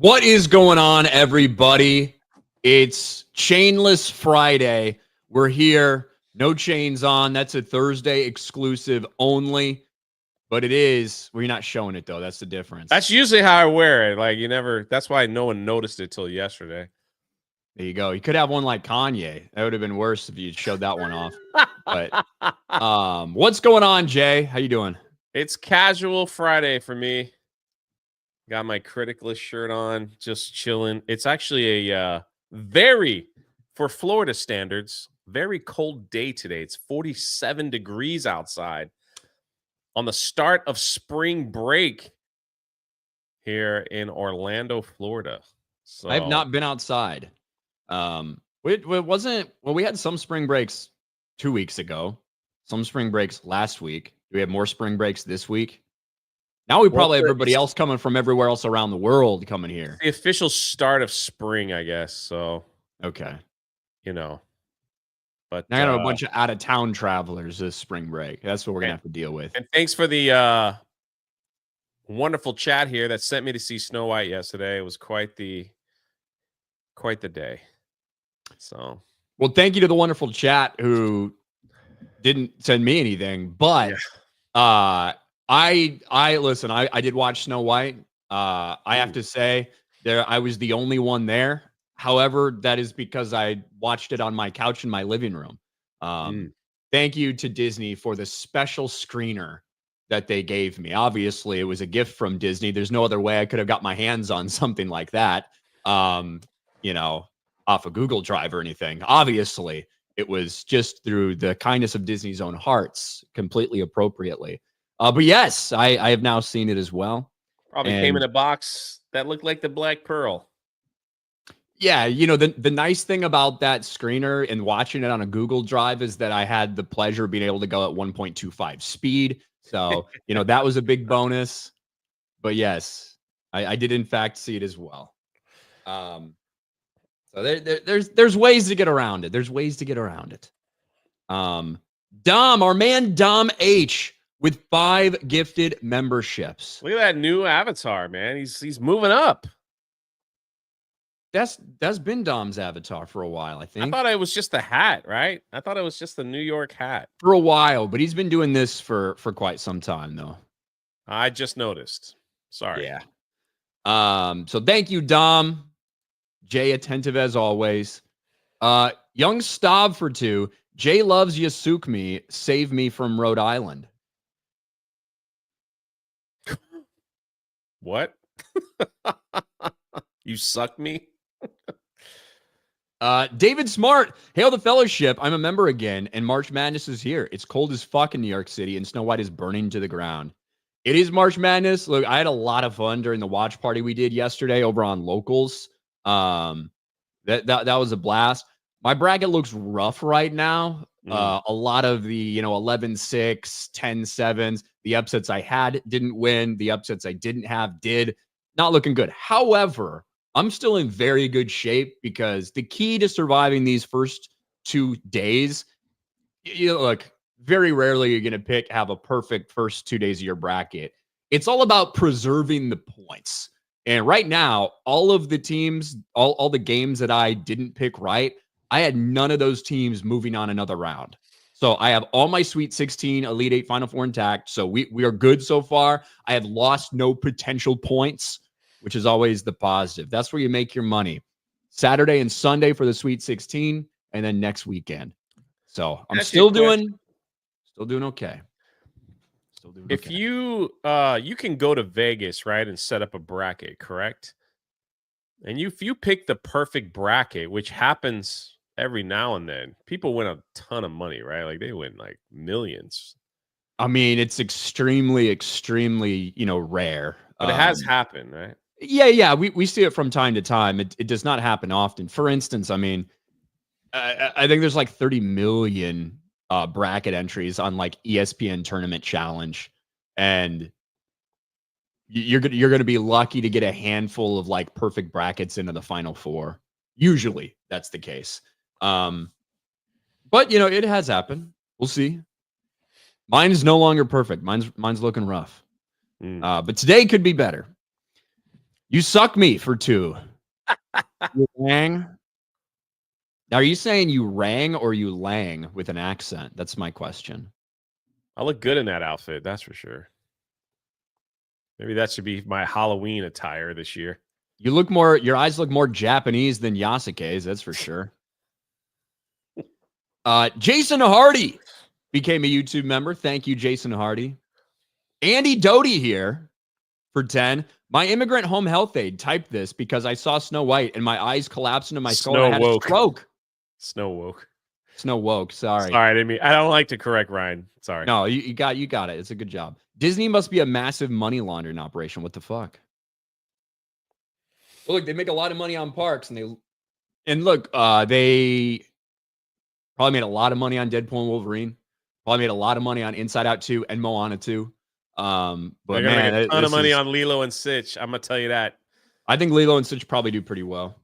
What is going on, everybody? It's Chainless Friday. We're here. No chains on. That's a Thursday exclusive only. But it is. Well, you're not showing it, though. That's the difference. That's usually how I wear it. Like, you never, that's why no one noticed it till yesterday. There you go. You could have one like Kanye. That would have been worse if you showed that one off. But what's going on, Jay? How you doing? It's casual Friday for me. Got my Criticalist shirt on, just chilling. It's actually a for Florida standards, very cold day today. It's 47 degrees outside on the start of spring break here in Orlando, Florida. So I have not been outside. It wasn't. Well, we had some spring breaks 2 weeks ago, some spring breaks last week. Do we have more spring breaks this week? Now we probably have everybody else coming from everywhere else around the world coming here. The official start of spring, I guess. So okay, but now I got a bunch of out of town travelers this spring break. That's what we're gonna have to deal with. And thanks for the wonderful chat here that sent me to see Snow White yesterday. It was quite the day. So, well, thank you to the wonderful chat who didn't send me anything, but I listen. I did watch Snow White. I have to say I was the only one there. However, that is because I watched it on my couch in my living room. Thank you to Disney for the special screener that they gave me. Obviously, it was a gift from Disney. There's no other way I could have got my hands on something like that. Off a Google Drive or anything. Obviously, it was just through the kindness of Disney's own hearts, completely appropriately. But yes, I have now seen it as well. Probably came in a box that looked like the Black Pearl. Yeah, the nice thing about that screener and watching it on a Google Drive is that I had the pleasure of being able to go at 1.25 speed. So, that was a big bonus. But yes, I did in fact see it as well. So there's ways to get around it. There's ways to get around it. Dom, our man Dom H with 5 gifted memberships. Look at that new avatar, man. He's moving up. That's been Dom's avatar for a while, I think. I thought it was just the hat, right? I thought it was just the New York hat. For a while, but he's been doing this for quite some time, though. I just noticed. Sorry. Yeah. So thank you, Dom. Jay attentive as always. Young Stav for 2. Jay loves Yasukmi. Save me from Rhode Island. What? You suck me? David Smart. Hail the fellowship. I'm a member again, and March Madness is here. It's cold as fuck in New York City, and Snow White is burning to the ground. It is March Madness. Look, I had a lot of fun during the watch party we did yesterday over on Locals. That was a blast. My bracket looks rough right now. A lot of the 11-6, 10-7s. The upsets I had didn't win. The upsets I didn't have did. Not looking good. However, I'm still in very good shape because the key to surviving these first 2 days, look, very rarely you're going to have a perfect first 2 days of your bracket. It's all about preserving the points. And right now, all of the teams, all the games that I didn't pick right, I had none of those teams moving on another round. So I have all my Sweet 16, Elite 8, Final 4 intact. So we are good so far. I have lost no potential points, which is always the positive. That's where you make your money. Saturday and Sunday for the Sweet 16, and then next weekend. So I'm still doing okay. If you can go to Vegas, right, and set up a bracket, correct? And if you pick the perfect bracket, which happens every now and then, people win a ton of money, right? Like they win like millions. I mean, it's extremely, extremely, rare. But it has happened, right? Yeah. We see it from time to time. It does not happen often. For instance, I mean, I think there's like 30 million bracket entries on like ESPN Tournament Challenge, and you're going to be lucky to get a handful of like perfect brackets into the Final 4. Usually that's the case. But it has happened. We'll see. Mine is no longer perfect. Mine's looking rough. But today could be better. You suck me for 2. You rang? Are you saying you rang or you lang with an accent? That's my question. I look good in that outfit, that's for sure. Maybe that should be my Halloween attire this year. Your eyes look more Japanese than Yasuke's, that's for sure. Jason Hardy became a YouTube member. Thank you, Jason Hardy. Andy Doty here for 10. My immigrant home health aide typed this because I saw Snow White and my eyes collapsed into my skull and I had a stroke. Snow woke. Snow woke. Sorry. Sorry, I didn't mean. I don't like to correct Ryan. Sorry. No, you got it. It's a good job. Disney must be a massive money laundering operation. What the fuck? Well, look, they make a lot of money on parks, and they probably made a lot of money on Deadpool and Wolverine. Probably made a lot of money on Inside Out 2 and Moana 2. But they're gonna make a ton of money on Lilo and Stitch. I'm gonna tell you that. I think Lilo and Stitch probably do pretty well.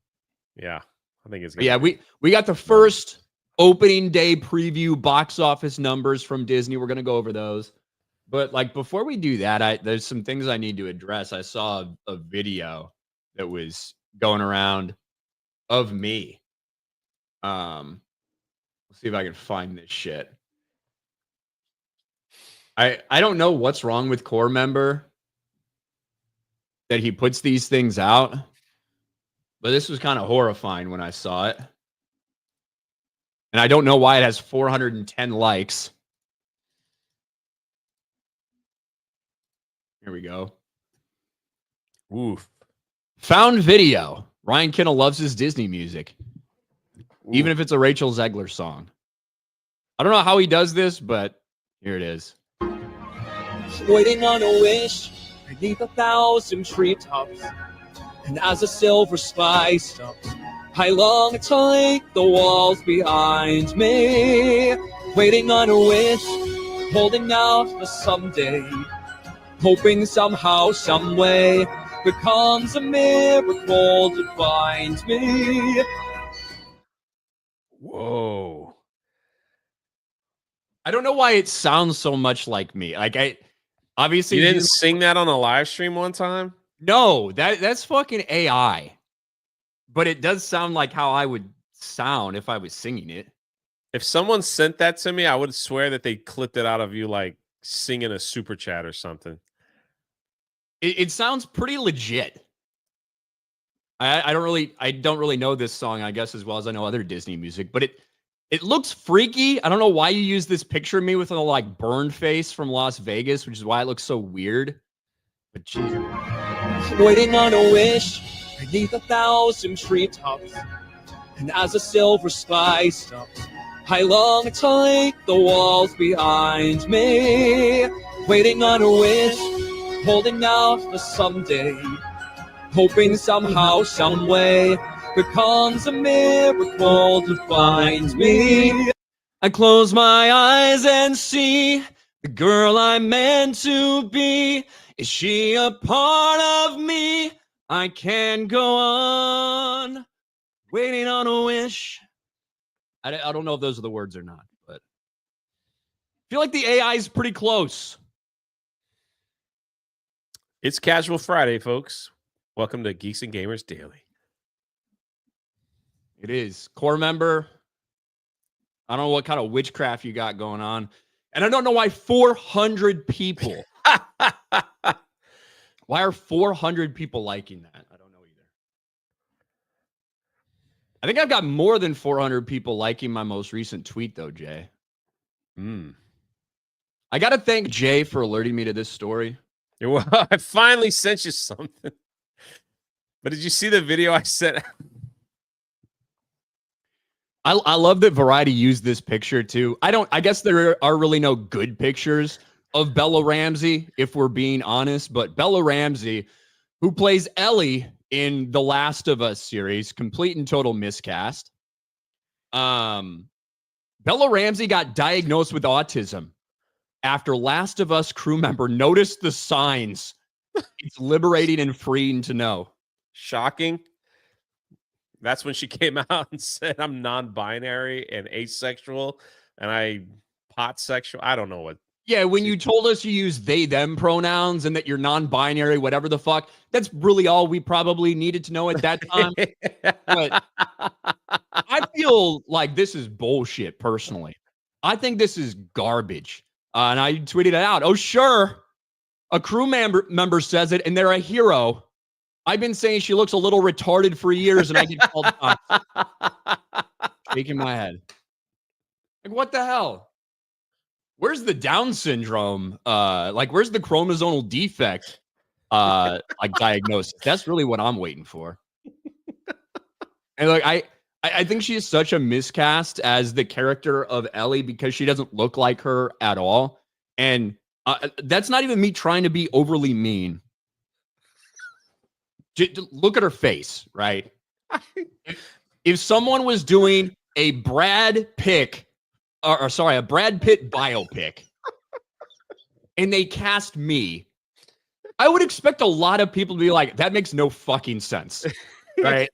Yeah, I think it's. Yeah, we got the first opening day preview box office numbers from Disney. We're gonna go over those. But like before we do that, there's some things I need to address. I saw a video that was going around of me. Let's see if I can find this shit. I don't know what's wrong with Core Member that he puts these things out, but this was kind of horrifying when I saw it. And I don't know why it has 410 likes. Here we go. Oof. Found video. Ryan Kinnell loves his Disney music, even if it's a Rachel Zegler song. I don't know how he does this, but here it is. Waiting on a wish beneath 1,000 treetops, and as the silver sky stops, I long to lake the walls behind me. Waiting on a wish, holding out for someday, hoping somehow, some way, becomes a miracle to find me. Whoa. I don't know why it sounds so much like me. Like obviously you didn't sing that on a live stream one time? No, that's fucking AI. But it does sound like how I would sound if I was singing it. If someone sent that to me, I would swear that they clipped it out of you like singing a super chat or something. It sounds pretty legit. I don't really know this song, I guess, as well as I know other Disney music, but it looks freaky. I don't know why you use this picture of me with a like burned face from Las Vegas, which is why it looks so weird. But Jesus. Waiting on a wish beneath 1,000 treetops, and as the silver sky stops, I long to lake the walls behind me. Waiting on a wish, holding out for someday, hoping somehow, some way, becomes a miracle to find me. I close my eyes and see the girl I'm meant to be. Is she a part of me? I can go on waiting on a wish. I don't know if those are the words or not, but I feel like the AI is pretty close. It's Casual Friday, folks. Welcome to Geeks and Gamers Daily. It is. Core member. I don't know what kind of witchcraft you got going on. And I don't know why 400 people. Why are 400 people liking that? I don't know either. I think I've got more than 400 people liking my most recent tweet, though, Jay. I got to thank Jay for alerting me to this story. I finally sent you something. But did you see the video I sent? I love that Variety used this picture too. I guess there are really no good pictures of Bella Ramsey, if we're being honest, but Bella Ramsey, who plays Ellie in the Last of Us series, complete and total miscast. Bella Ramsey got diagnosed with autism after Last of Us crew member noticed the signs. It's liberating and freeing to know. Shocking. That's when she came out and said, I'm non-binary and asexual and I pot sexual. I don't know what. Yeah, when you told us you use they, them pronouns and that you're non-binary, whatever the fuck, that's really all we probably needed to know at that time. But I feel like this is bullshit, personally. I think this is garbage. And I tweeted it out. Oh, sure. A crew member says it, and they're a hero. I've been saying she looks a little retarded for years, and I get called shaking my head. Like, what the hell? Where's the Down syndrome? Where's the chromosomal defect? Diagnosis. That's really what I'm waiting for. And I think she is such a miscast as the character of Ellie because she doesn't look like her at all. And that's not even me trying to be overly mean. Look at her face, right? If someone was doing a Brad Pitt biopic, and they cast me, I would expect a lot of people to be like, that makes no fucking sense. Right?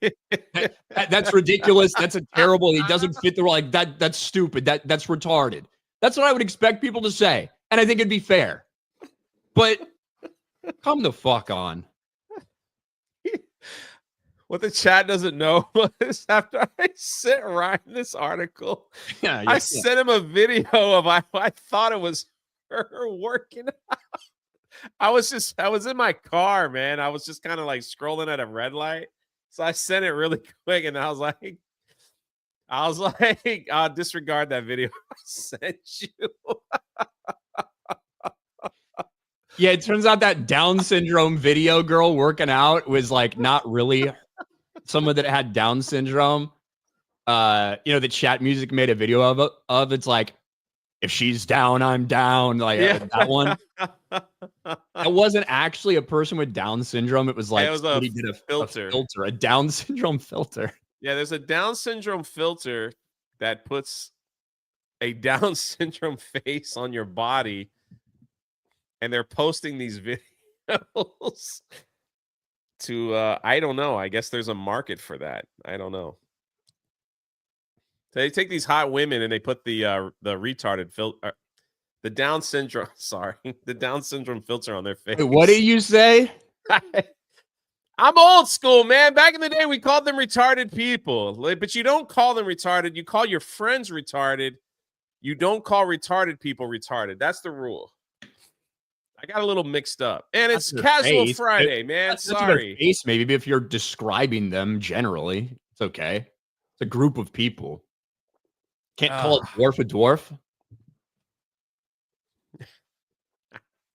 That's ridiculous. That's terrible. He doesn't fit the role. Like that's stupid. That's retarded. That's what I would expect people to say. And I think it'd be fair. But come the fuck on. What the chat doesn't know is after I sent Ryan this article, I sent him a video of I thought it was her working out. I was in my car, man. I was just kind of like scrolling at a red light. So I sent it really quick, and I was like, I'll disregard that video I sent you. Yeah, it turns out that Down syndrome video girl working out was like not really someone that had Down syndrome. The chat music made a video of it's like, if she's down, I'm down. Like that one. It wasn't actually a person with Down syndrome. It was like somebody did a filter, a Down syndrome filter. Yeah, there's a Down syndrome filter that puts a Down syndrome face on your body, and they're posting these videos to I don't know. I guess there's a market for that. I don't know. They take these hot women and they put the retarded filter, the Down syndrome. Sorry, the Down syndrome filter on their face. Wait, what did you say? I'm old school, man. Back in the day, we called them retarded people, but you don't call them retarded. You call your friends retarded. You don't call retarded people retarded. That's the rule. I got a little mixed up, and it's Casual Friday, man. Sorry, face maybe if you're describing them generally, it's okay. It's a group of people. Can't call a dwarf a dwarf.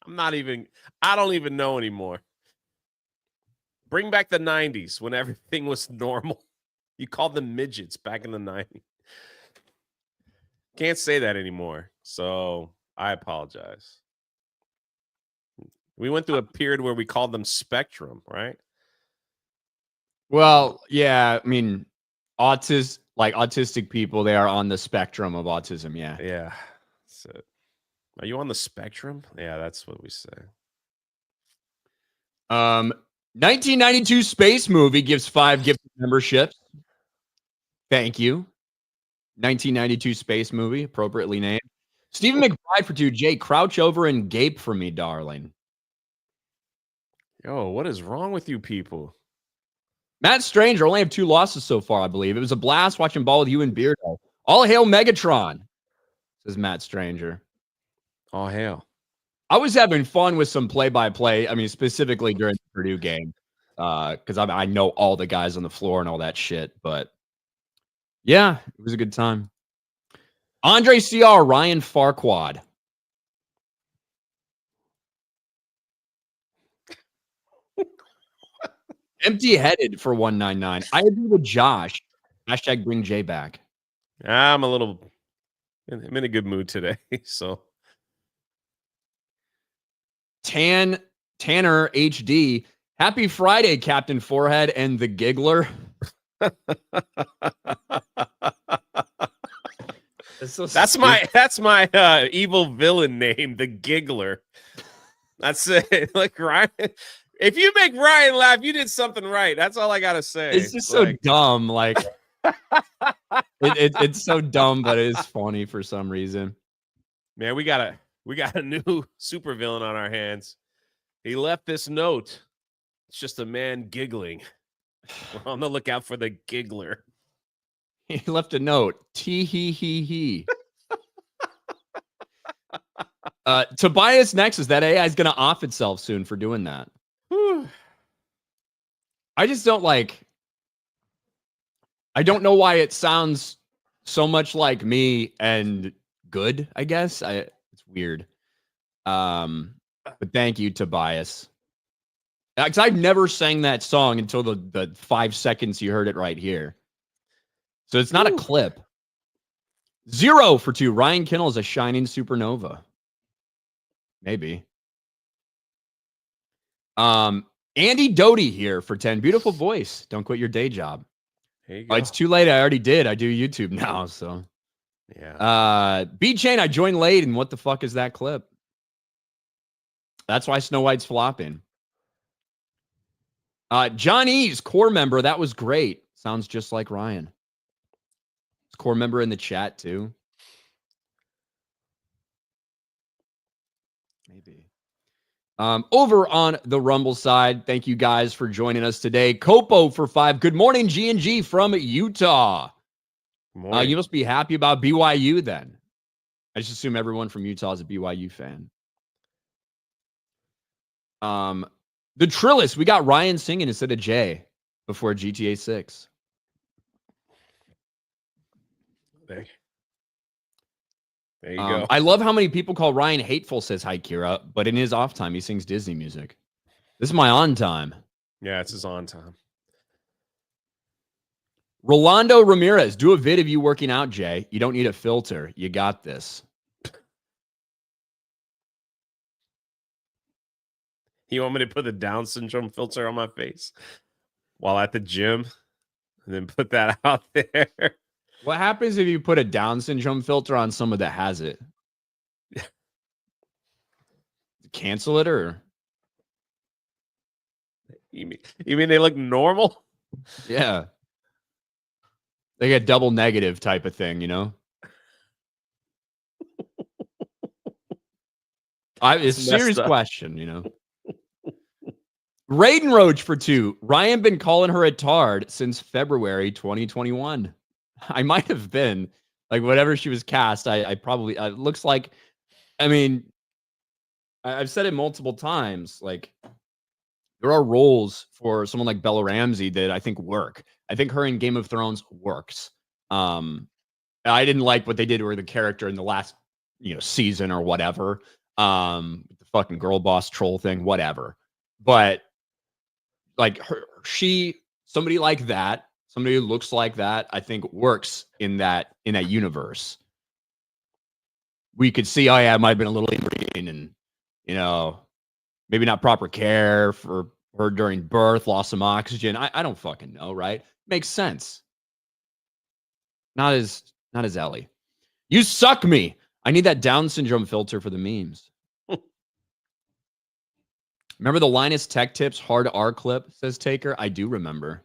I don't even know anymore. Bring back the 90s when everything was normal. You called them midgets back in the 90s. Can't say that anymore. So I apologize. We went through a period where we called them spectrum, right? Well, yeah. I mean, autistic people, they are on the spectrum of autism. Yeah. Yeah. That's it. Are you on the spectrum? Yeah, that's what we say. 1992 Space Movie gives 5 gift memberships. Thank you. 1992 Space Movie, appropriately named. Stephen McBride for 2. Jay, crouch over and gape for me, darling. Yo, what is wrong with you people? Matt Stranger only have 2 losses so far, I believe. It was a blast watching ball with you and Beardo. All hail Megatron, says Matt Stranger. All hail. I was having fun with some play-by-play. I mean, specifically during the Purdue game, because I know all the guys on the floor and all that shit. But yeah, it was a good time. Andre CR, Ryan Farquad. Empty-headed for 199. I agree with Josh. Hashtag bring Jay back. I'm in a good mood today, so. Tanner HD. Happy Friday, Captain Forehead and the Giggler. That's my evil villain name, the Giggler. That's it. Like Ryan, if you make Ryan laugh, you did something right. That's all I gotta say. It's just so dumb. Like it's so dumb, but it is funny for some reason. Man, we gotta We got a new supervillain on our hands. He left this note. It's just a man giggling. We're on the lookout for the giggler. He left a note. Tee hee hee hee. Tobias Nexus, that AI is going to off itself soon for doing that. Whew. I just don't I don't know why it sounds so much like me and good, I guess. It's weird. But thank you, Tobias. Because I've never sang that song until the 5 seconds you heard it right here. So it's not a clip. 0 for 2. Ryan Kinnell is a shining supernova. Maybe. Andy Doty here for 10. Beautiful voice. Don't quit your day job. There you go. It's too late. I already did. I do YouTube now, so. Yeah. B-Chain, I joined late, and what the fuck is that clip? That's why Snow White's flopping. Johnny's core member, that was great. Sounds just like Ryan. It's core member in the chat, too. Maybe. Over on the Rumble side, thank you guys for joining us today. Copo for 5. Good morning, G&G from Utah. You must be happy about BYU then. I just assume everyone from Utah is a BYU fan. The Trillis, we got Ryan singing instead of Jay before GTA 6. There you go. I love how many people call Ryan hateful, says Hi Kira, but in his off time, he sings Disney music. This is my on time. Yeah, it's his on time. Rolando Ramirez, do a vid of you working out, Jay. You don't need a filter. You got this. You want me to put the Down syndrome filter on my face while at the gym and then put that out there? What happens if you put a Down syndrome filter on someone that has it? Cancel it or? You mean they look normal? Yeah. They get double negative type of thing, you know? It's a serious question, you know? Raiden Roach for 2. Ryan been calling her a tard since February 2021. I might have been. Like, whatever she was cast, I probably... it looks like... I mean, I've said it multiple times. Like, there are roles for someone like Bella Ramsey that I think work. I think her in Game of Thrones works. I didn't like what they did with the character in the last, season or whatever. The fucking girl boss troll thing, whatever. But like somebody like that, somebody who looks like that, I think works in that universe. We could see, oh yeah, it might have been a little inbreeding and, maybe not proper care for her during birth, lost some oxygen. I don't fucking know, right? Makes sense. Not as Ellie. You suck me. I need that Down syndrome filter for the memes. Remember the Linus Tech Tips hard R clip, says Taker? I do remember.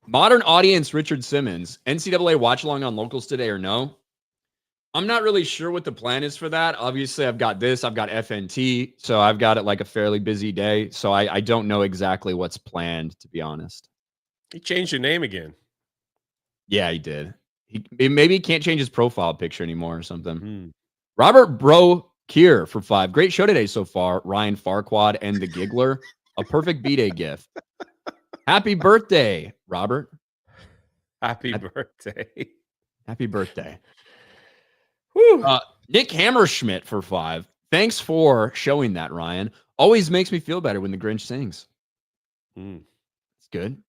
Modern audience, Richard Simmons. NCAA watch along on locals today or no? I'm not really sure what the plan is for that. Obviously, I've got FNT, so I've got it like a fairly busy day. So I don't know exactly what's planned, to be honest. He changed your name again. Yeah, he did. Maybe he can't change his profile picture anymore or something. Robert Bro Kier for 5. Great show today so far. Ryan Farquaad and the Giggler. A perfect B-Day gift. Happy birthday, Robert. Happy birthday. Happy birthday. Whew. Nick Hammerschmidt for 5. Thanks for showing that, Ryan. Always makes me feel better when the Grinch sings. It's good.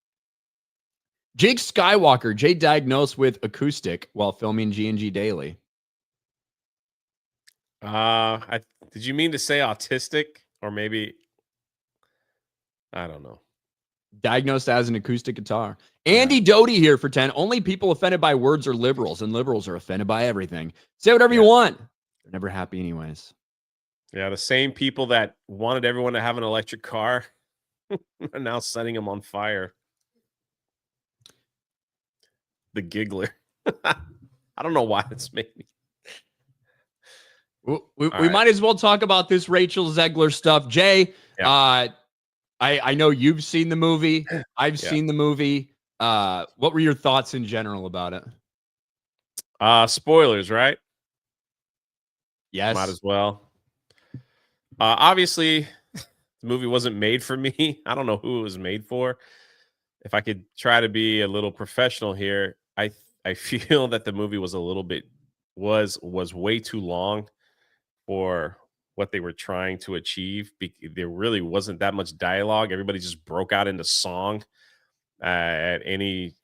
Jake Skywalker, Jay diagnosed with acoustic while filming G&G Daily. Did you mean to say autistic or maybe? I don't know. Diagnosed as an acoustic guitar. Andy Doty here for 10. Only people offended by words are liberals, and liberals are offended by everything. Say whatever you want. They're never happy anyways. Yeah, the same people that wanted everyone to have an electric car are now setting them on fire. the giggler. I don't know why it's made me. We right. might as well talk about this Rachel Zegler stuff. Jay, I know you've seen the movie. I've seen the movie. What were your thoughts in general about it? Spoilers, right? Yes. Might as well. Obviously, the movie wasn't made for me. I don't know who it was made for. If I could try to be a little professional here, I feel that the movie was a little bit was way too long for what they were trying to achieve. There really wasn't that much dialogue. Everybody just broke out into song at any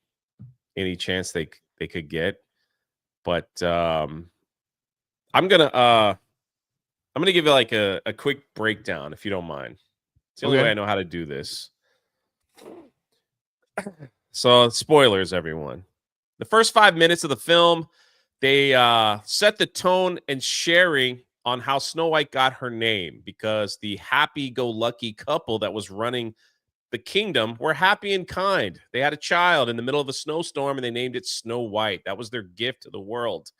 chance they could get. But I'm gonna give you like a quick breakdown if you don't mind. It's the only way I know how to do this. So spoilers, everyone. The first 5 minutes of the film, they set the tone and sharing on how Snow White got her name, because the happy-go-lucky couple that was running the kingdom were happy and kind. They had a child in the middle of a snowstorm and they named it Snow White. That was their gift to the world.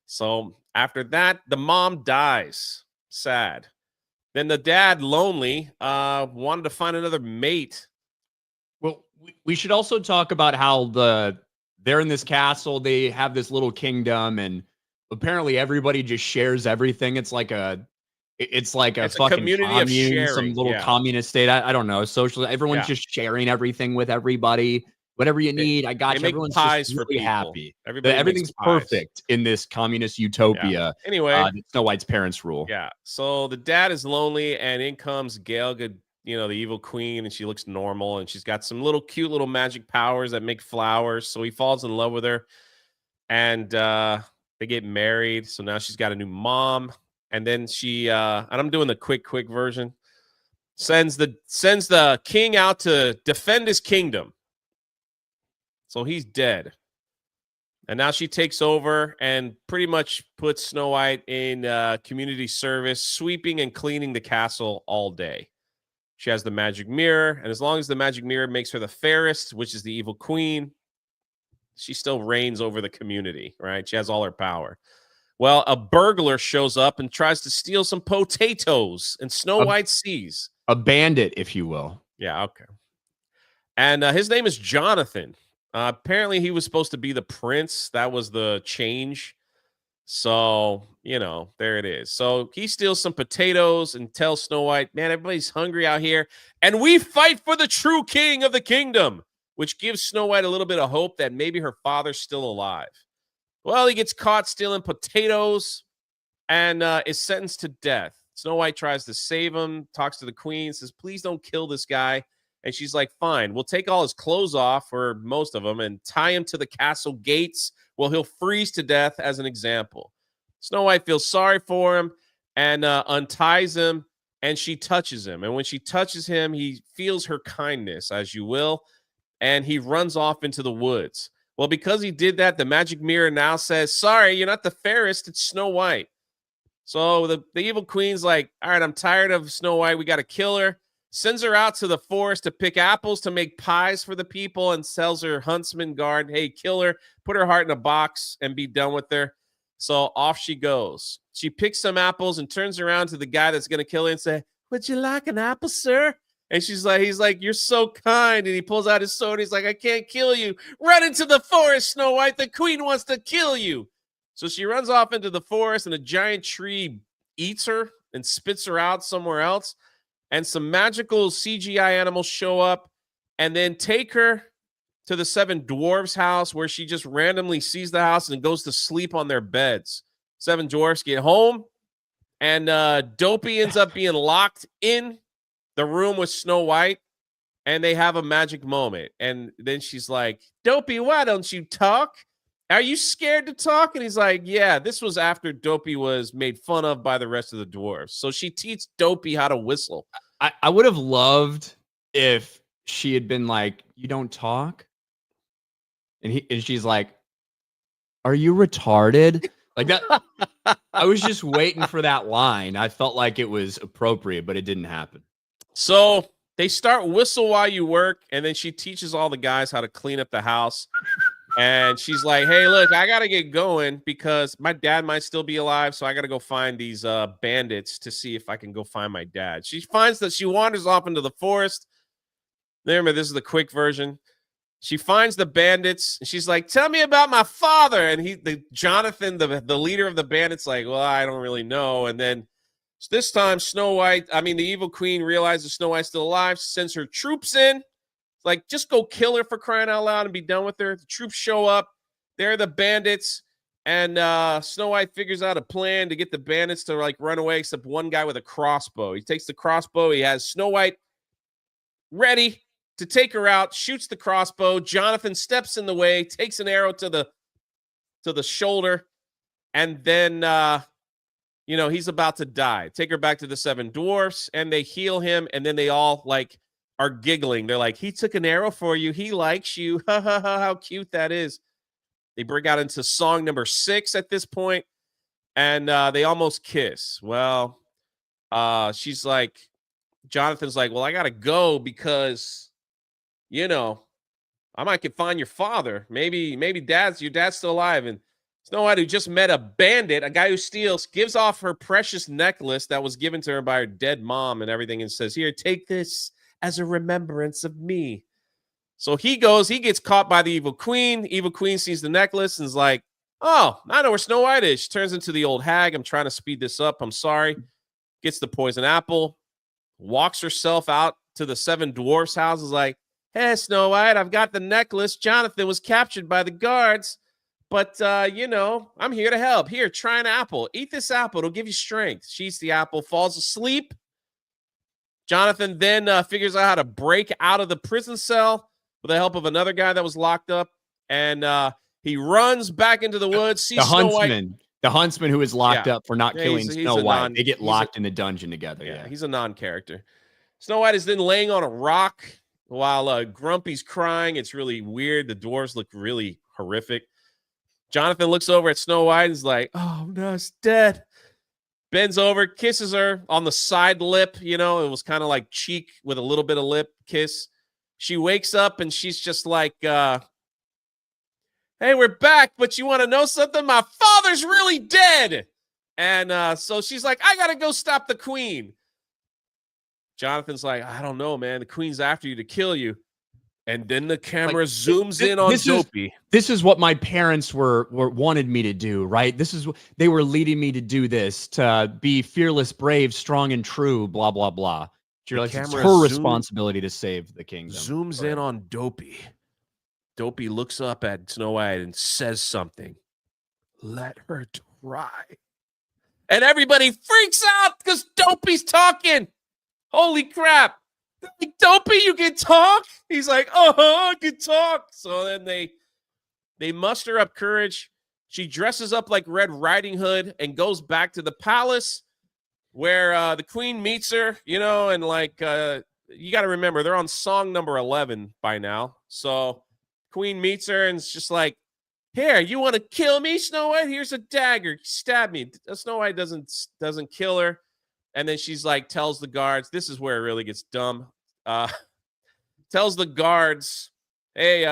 So after that, the mom dies. Sad. Then the dad, lonely, wanted to find another mate. Well, we should also talk about how they're in this castle. They have this little kingdom, and apparently everybody just shares everything. It's like a fucking community commune, of sharing, some little communist state. I don't know. Social. Everyone's just sharing everything with everybody. Whatever you need, I got you. Everyone's pies just really happy. Everything's perfect in this communist utopia. Yeah. Anyway, Snow White's parents rule. Yeah. So the dad is lonely, and in comes Gal Gadot, the evil queen, and she looks normal, and she's got some cute little magic powers that make flowers. So he falls in love with her, and they get married. So now she's got a new mom, and then she and I'm doing the quick version. Sends the king out to defend his kingdom. So he's dead. And now she takes over and pretty much puts Snow White in community service, sweeping and cleaning the castle all day. She has the magic mirror, and as long as the magic mirror makes her the fairest, which is the evil queen, she still reigns over the community, right? She has all her power. Well, a burglar shows up and tries to steal some potatoes, and Snow White sees. A bandit, if you will. Yeah, okay. And his name is Jonathan. Apparently, he was supposed to be the prince. That was the change. So, there it is. So he steals some potatoes and tells Snow White, man, everybody's hungry out here, and we fight for the true king of the kingdom, which gives Snow White a little bit of hope that maybe her father's still alive. Well, he gets caught stealing potatoes and is sentenced to death. Snow White tries to save him, talks to the queen, says, please don't kill this guy. And she's like, fine, we'll take all his clothes off, or most of them, and tie him to the castle gates. Well, he'll freeze to death as an example. Snow White feels sorry for him and unties him, and she touches him. And when she touches him, he feels her kindness, as you will, and he runs off into the woods. Well, because he did that, the magic mirror now says, sorry, you're not the fairest, it's Snow White. So the evil queen's like, all right, I'm tired of Snow White. We got to kill her. Sends her out to the forest to pick apples to make pies for the people, and tells her huntsman guard, hey, kill her, put her heart in a box, and be done with her. So off she goes. She picks some apples and turns around to the guy that's going to kill her and say, would you like an apple, sir? And he's like, you're so kind. And he pulls out his sword. He's like, I can't kill you. Run into the forest, Snow White. The queen wants to kill you. So she runs off into the forest, and a giant tree eats her and spits her out somewhere else. And some magical CGI animals show up and then take her to the 7 dwarves' house, where she just randomly sees the house and goes to sleep on their beds. 7 dwarves get home, and Dopey ends up being locked in the room with Snow White, and they have a magic moment. And then she's like, Dopey, why don't you talk? Are you scared to talk? And he's like, yeah, this was after Dopey was made fun of by the rest of the dwarves. So she teaches Dopey how to whistle. I would have loved if she had been like, you don't talk? And she's like, are you retarded? Like that. I was just waiting for that line. I felt like it was appropriate, but it didn't happen. So they start Whistle While You Work, and then she teaches all the guys how to clean up the house. And she's like, hey, look, I got to get going because my dad might still be alive. So I got to go find these bandits to see if I can go find my dad. She finds that she wanders off into the forest. Remember, this is the quick version. She finds the bandits and she's like, tell me about my father. And Jonathan, the leader of the bandits, like, well, I don't really know. And then this time the evil queen realizes Snow White's still alive, sends her troops in. Like, just go kill her for crying out loud and be done with her. The troops show up. They're the bandits. And Snow White figures out a plan to get the bandits to, like, run away, except one guy with a crossbow. He takes the crossbow. He has Snow White ready to take her out, shoots the crossbow. Jonathan steps in the way, takes an arrow to the shoulder. And then, he's about to die. Take her back to the 7 dwarfs, and they heal him. And then they all, like, are giggling. They're like, he took an arrow for you. He likes you. Ha ha ha, how cute that is. They break out into song number 6 at this point, and they almost kiss. Well, she's like, Jonathan's like, well, I got to go because, I might could find your father. Maybe your dad's still alive. And Snow White, who just met a bandit, a guy who steals, gives off her precious necklace that was given to her by her dead mom and everything, and says, here, take this as a remembrance of me. So he gets caught by the evil queen. Evil queen sees the necklace and is like, oh, I know where Snow White is. She turns into the old hag. I'm trying to speed this up. I'm sorry. Gets the poison apple, walks herself out to the 7 dwarfs' houses like, hey, Snow White, I've got the necklace. Jonathan was captured by the guards, but, I'm here to help. Here, try an apple. Eat this apple. It'll give you strength. She eats the apple, falls asleep. Jonathan then figures out how to break out of the prison cell with the help of another guy that was locked up, and he runs back into the woods. Sees The huntsman who is locked up for not killing Snow White. They get locked in the dungeon together. Yeah, he's a non-character. Snow White is then laying on a rock while Grumpy's crying. It's really weird. The dwarves look really horrific. Jonathan looks over at Snow White and is like, oh, no, it's dead. Bends over, kisses her on the side lip. It was kind of like cheek with a little bit of lip kiss. She wakes up and she's just like, hey, we're back, but you want to know something? My father's really dead. And so she's like, I got to go stop the queen. Jonathan's like, I don't know, man. The queen's after you to kill you. And then the camera zooms in on Dopey. This is what my parents were wanted me to do, right? They were leading me to do this, to be fearless, brave, strong, and true, blah, blah, blah. It's her responsibility to save the kingdom. Zooms in on Dopey. Dopey looks up at Snow White and says something. Let her try. And everybody freaks out because Dopey's talking. Holy crap. Like, Dopey, you can talk? He's like, I can talk. So then they muster up courage. She dresses up like Red Riding Hood and goes back to the palace where the queen meets her, and like, you got to remember, they're on song number 11 by now. So queen meets her and it's just like, here, you want to kill me, Snow White? Here's a dagger. Stab me. Snow White doesn't kill her. And then she's like, tells the guards, this is where it really gets dumb. Tells the guards, hey,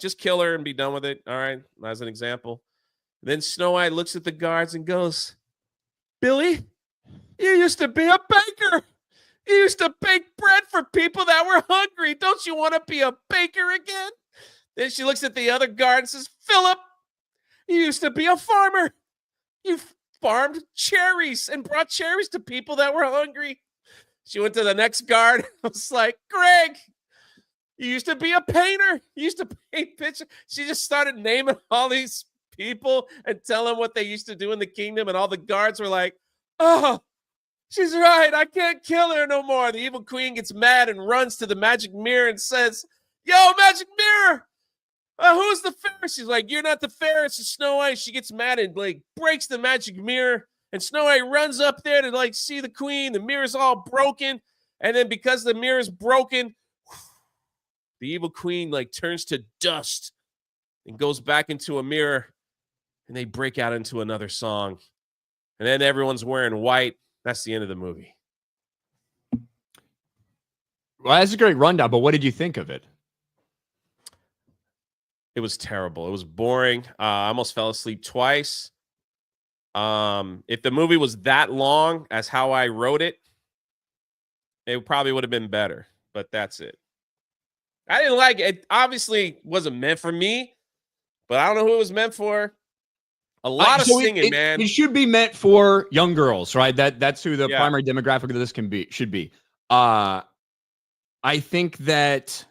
just kill her and be done with it. All right, as an example. Then Snow White looks at the guards and goes, Billy, you used to be a baker. You used to bake bread for people that were hungry. Don't you want to be a baker again? Then she looks at the other guard and says, Philip, you used to be a farmer. You farmed cherries and brought cherries to people that were hungry. She went to the next guard. I was like, Greg, you used to be a painter. You used to paint pictures. She just started naming all these people and telling what they used to do in the kingdom. And all the guards were like, oh, she's right. I can't kill her no more. The evil queen gets mad and runs to the magic mirror and says, yo, magic mirror, who's the fairest? She's like, you're not the fairest. It's Snow White. She gets mad and like breaks the magic mirror. And Snow White runs up there to like see the queen. The mirror's all broken. And then because the mirror's broken, the evil queen like turns to dust and goes back into a mirror. And they break out into another song. And then everyone's wearing white. That's the end of the movie. Well, that's a great rundown, but what did you think of it? It was terrible. It was boring. I almost fell asleep twice. If the movie was that long as how I wrote it, it probably would have been better. But that's it. I didn't like it. It obviously wasn't meant for me, but I don't know who it was meant for. A lot of singing, man. It should be meant for young girls, right? That's who the Yeah. primary demographic of this should be. I think that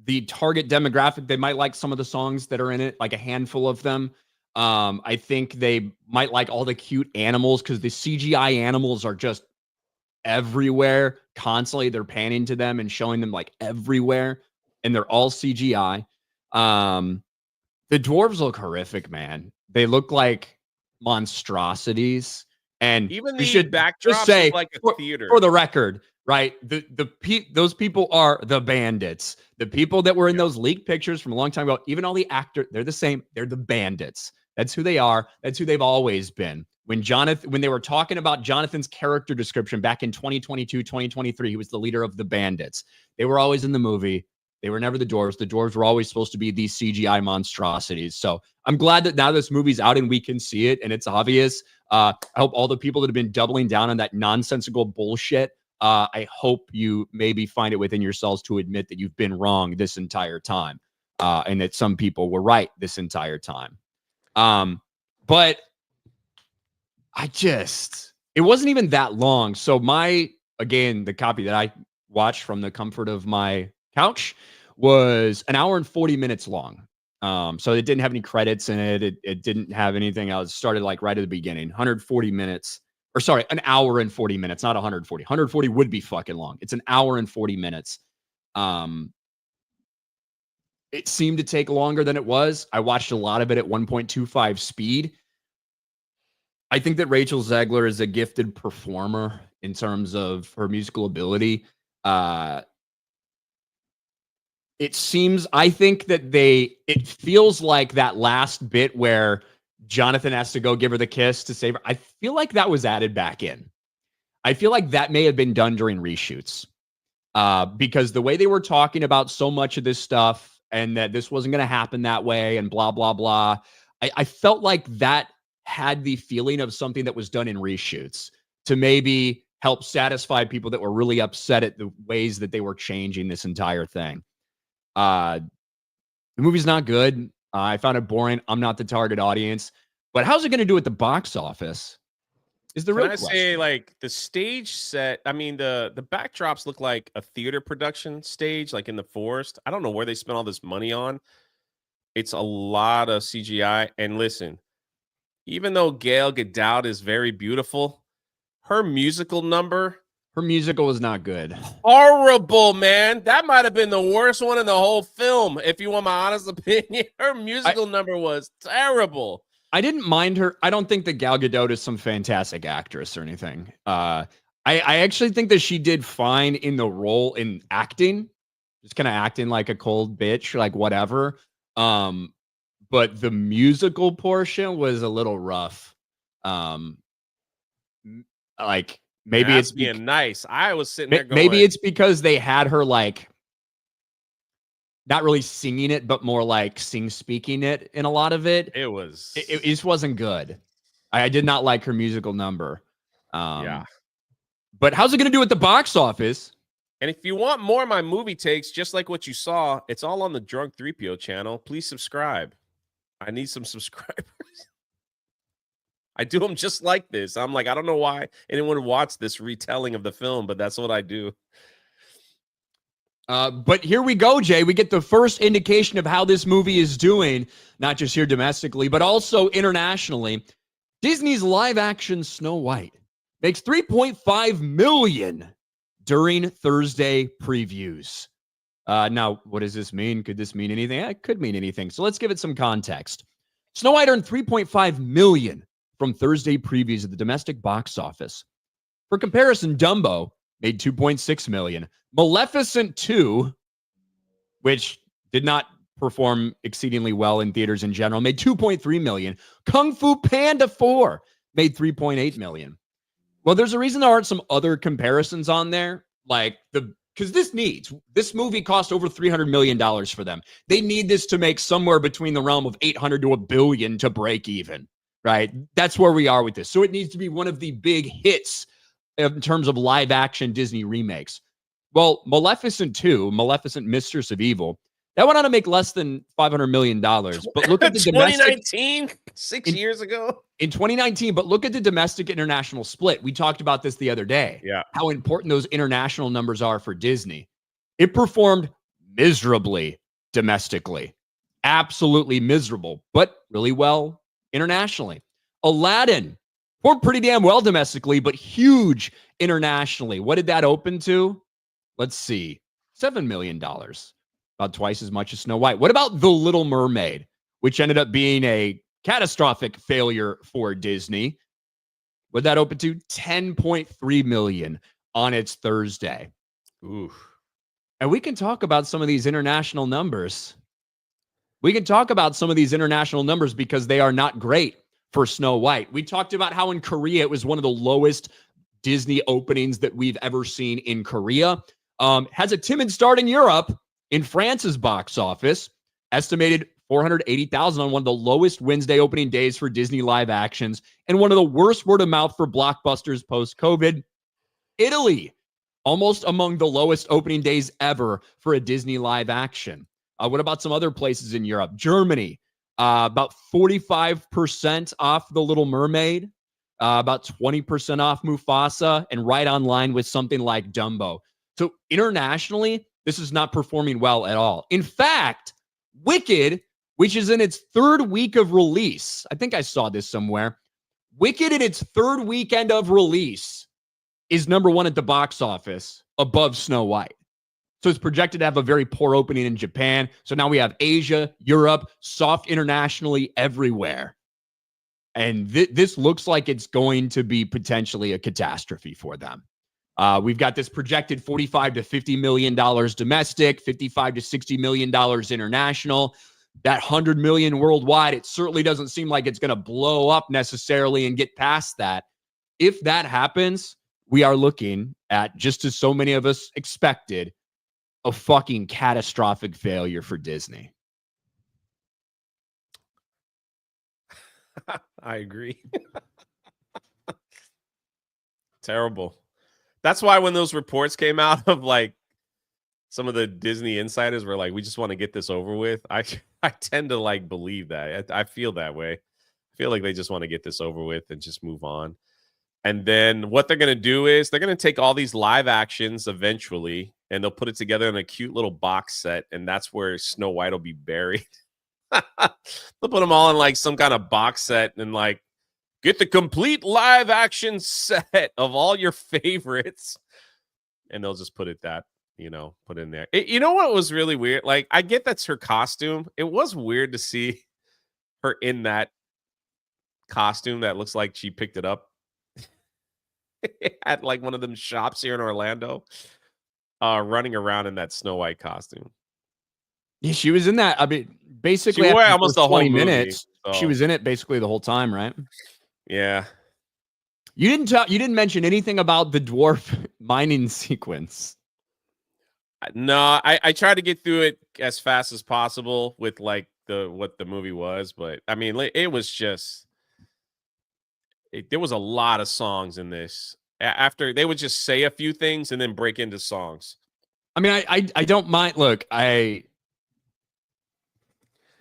the target demographic, they might like some of the songs that are in it, like a handful of them. I think they might like all the cute animals because the CGI animals are just everywhere. Constantly, they're panning to them and showing them like everywhere, and they're all CGI. The dwarves look horrific, man. They look like monstrosities. And even we the should backdrops just say, look like a theater. For the record, right? Those people are the bandits. The people that were in those leaked pictures from a long time ago, even all the actors, they're the same. They're the bandits. That's who they are. That's who they've always been. When they were talking about Jonathan's character description back in 2022, 2023, he was the leader of the bandits. They were always in the movie. They were never the dwarves. The dwarves were always supposed to be these CGI monstrosities. So I'm glad that now this movie's out and we can see it and it's obvious. I hope all the people that have been doubling down on that nonsensical bullshit, I hope you maybe find it within yourselves to admit that you've been wrong this entire time, and that some people were right this entire time. But it wasn't even that long. So the copy that I watched from the comfort of my couch was an hour and 40 minutes long. So it didn't have any credits in it. It didn't have anything else. It started like right at the beginning, 140 minutes, or sorry, an hour and 40 minutes, not 140. 140 would be fucking long. It's an hour and 40 minutes. It seemed to take longer than it was. I watched a lot of it at 1.25 speed. I think that Rachel Zegler is a gifted performer in terms of her musical ability. I think that it feels like that last bit where Jonathan has to go give her the kiss to save her. I feel like that was added back in. I feel like that may have been done during reshoots. Because the way they were talking about so much of this stuff and that this wasn't going to happen that way and blah, blah, blah. I felt like that had the feeling of something that was done in reshoots to maybe help satisfy people that were really upset at the ways that they were changing this entire thing. The movie's not good. I found it boring. I'm not the target audience. But how's it going to do at the box office? Is the real question. Say, like, the stage set, I mean, the backdrops look like a theater production stage, like in the forest. I don't know where they spent all this money on. It's a lot of CGI. And listen, even though Gal Gadot is very beautiful, her musical was not good. Horrible, man. That might have been the worst one in the whole film, if you want my honest opinion. Her musical number was terrible. I didn't mind her. I don't think that Gal Gadot is some fantastic actress or anything. I actually think that she did fine in the role in acting, just kind of acting like a cold bitch, like whatever. But the musical portion was a little rough. Like maybe it's being nice. I was sitting there going, maybe it's because they had her like not really singing it, but more like speaking it in a lot of it. It just wasn't good. I did not like her musical number. Yeah. But how's it going to do at the box office? And if you want more of my movie takes, just like what you saw, it's all on the Drunk 3PO channel. Please subscribe. I need some subscribers. I do them just like this. I'm like, I don't know why anyone would watch this retelling of the film, but that's what I do. But here we go, Jay. We get the first indication of how this movie is doing, not just here domestically, but also internationally. Disney's live-action Snow White makes $3.5 million during Thursday previews. Now, what does this mean? Could this mean anything? It could mean anything. So let's give it some context. Snow White earned $3.5 million from Thursday previews at the domestic box office. For comparison, Dumbo made $2.6 million. Maleficent 2, which did not perform exceedingly well in theaters in general, made $2.3 million. Kung Fu Panda 4 made $3.8 million. Well, there's a reason there aren't some other comparisons on there. Like the because this movie cost over $300 million for them. They need this to make somewhere between the realm of 800 to $1 billion to break even, right? That's where we are with this. So it needs to be one of the big hits in terms of live action Disney remakes. Well, Maleficent 2, Maleficent Mistress of Evil, that went on to make less than $500 million. But look at the 2019, 6 years ago. In 2019, but look at the domestic international split. We talked about this the other day. Yeah. How important those international numbers are for Disney. It performed miserably domestically. Absolutely miserable, but really well internationally. Aladdin performed pretty damn well domestically, but huge internationally. What did that open to? Let's see. $7 million. About twice as much as Snow White. What about The Little Mermaid, which ended up being a catastrophic failure for Disney? What did that open to? $10.3 million on its Thursday. Ooh. And we can talk about some of these international numbers. We can talk about some of these international numbers because they are not great for Snow White. We talked about how in Korea it was one of the lowest Disney openings that we've ever seen in Korea. Has a timid start in Europe. In France's box office, estimated 480,000 on one of the lowest Wednesday opening days for Disney live actions and one of the worst word of mouth for blockbusters post-COVID. Italy, almost among the lowest opening days ever for a Disney live action. What about some other places in Europe? Germany, about 45% off The Little Mermaid, about 20% off Mufasa, and right on line with something like Dumbo. So internationally, this is not performing well at all. In fact, Wicked, which is in its third week of release, I think I saw this somewhere. Wicked in its third weekend of release is number one at the box office above Snow White. So it's projected to have a very poor opening in Japan. So now we have Asia, Europe, soft internationally everywhere. And this looks like it's going to be potentially a catastrophe for them. We've got this projected $45 to $50 million domestic, $55 to $60 million international, that $100 million worldwide. It certainly doesn't seem like it's going to blow up necessarily and get past that. If that happens, we are looking at, just as so many of us expected, a fucking catastrophic failure for Disney. I agree. Terrible. That's why when those reports came out of like some of the Disney insiders were like, we just want to get this over with. I tend to like believe that. I feel that way. I feel like they just want to get this over with and just move on. And then what they're going to do is they're going to take all these live actions eventually and they'll put it together in a cute little box set. And that's where Snow White will be buried. They'll put them all in like some kind of box set and like, get the complete live action set of all your favorites. And they'll just put it put in there. You know what was really weird? Like, I get that's her costume. It was weird to see her in that costume that looks like she picked it up at like one of them shops here in Orlando, running around in that Snow White costume. Yeah, she was in that. I mean, basically, she wore after almost the 20 whole minutes, movie, so. She was in it basically the whole time, right? Yeah. You didn't mention anything about the dwarf mining sequence. No, I tried to get through it as fast as possible with like what the movie was, but I mean, it was just there was a lot of songs in this. After they would just say a few things and then break into songs. I mean, I don't mind. Look,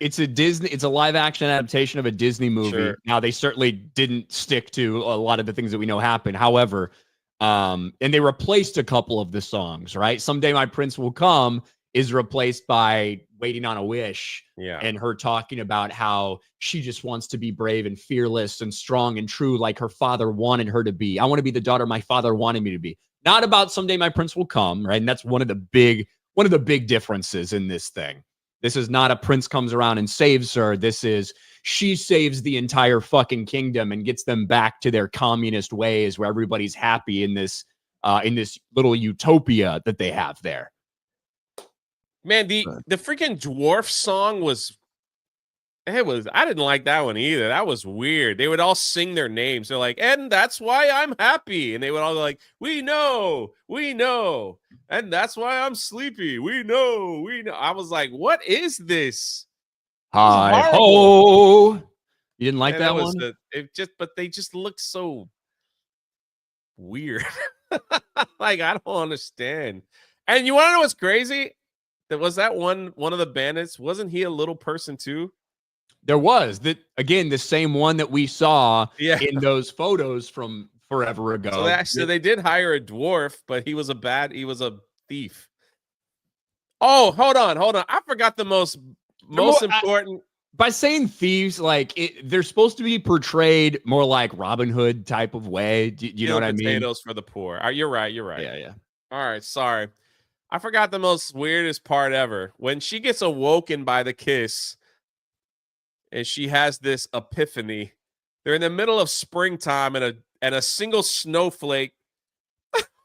it's a live action adaptation of a Disney movie. Sure. Now, they certainly didn't stick to a lot of the things that we know happened. However, and they replaced a couple of the songs, right? Someday My Prince Will Come is replaced by Waiting on a Wish. Yeah. And her talking about how she just wants to be brave and fearless and strong and true like her father wanted her to be. I want to be the daughter my father wanted me to be. Not about Someday My Prince Will Come, right? And that's one of the big differences in this thing. This is not a prince comes around and saves her. This is she saves the entire fucking kingdom and gets them back to their communist ways where everybody's happy in this little utopia that they have there. Man, the freaking dwarf song was I didn't like that one either. That was weird. They would all sing their names. They're like, and that's why I'm happy. And they would all be like, we know. And that's why I'm sleepy. We know. I was like, what is this? Hi horrible. ho. You didn't like And that one? But they just look so weird. Like, I don't understand. And you want to know what's crazy? That one of the bandits, wasn't he a little person too? There was again the same one that we saw Yeah. in those photos from forever ago. So they did hire a dwarf, but he was a thief. Oh, hold on. I forgot the most important. By saying thieves, like they're supposed to be portrayed more like Robin Hood type of way. Do you know what I mean? Potatoes for the poor. You're right. Yeah. All right, sorry. I forgot the most weirdest part ever. When she gets awoken by the kiss and she has this epiphany. They're in the middle of springtime and a single snowflake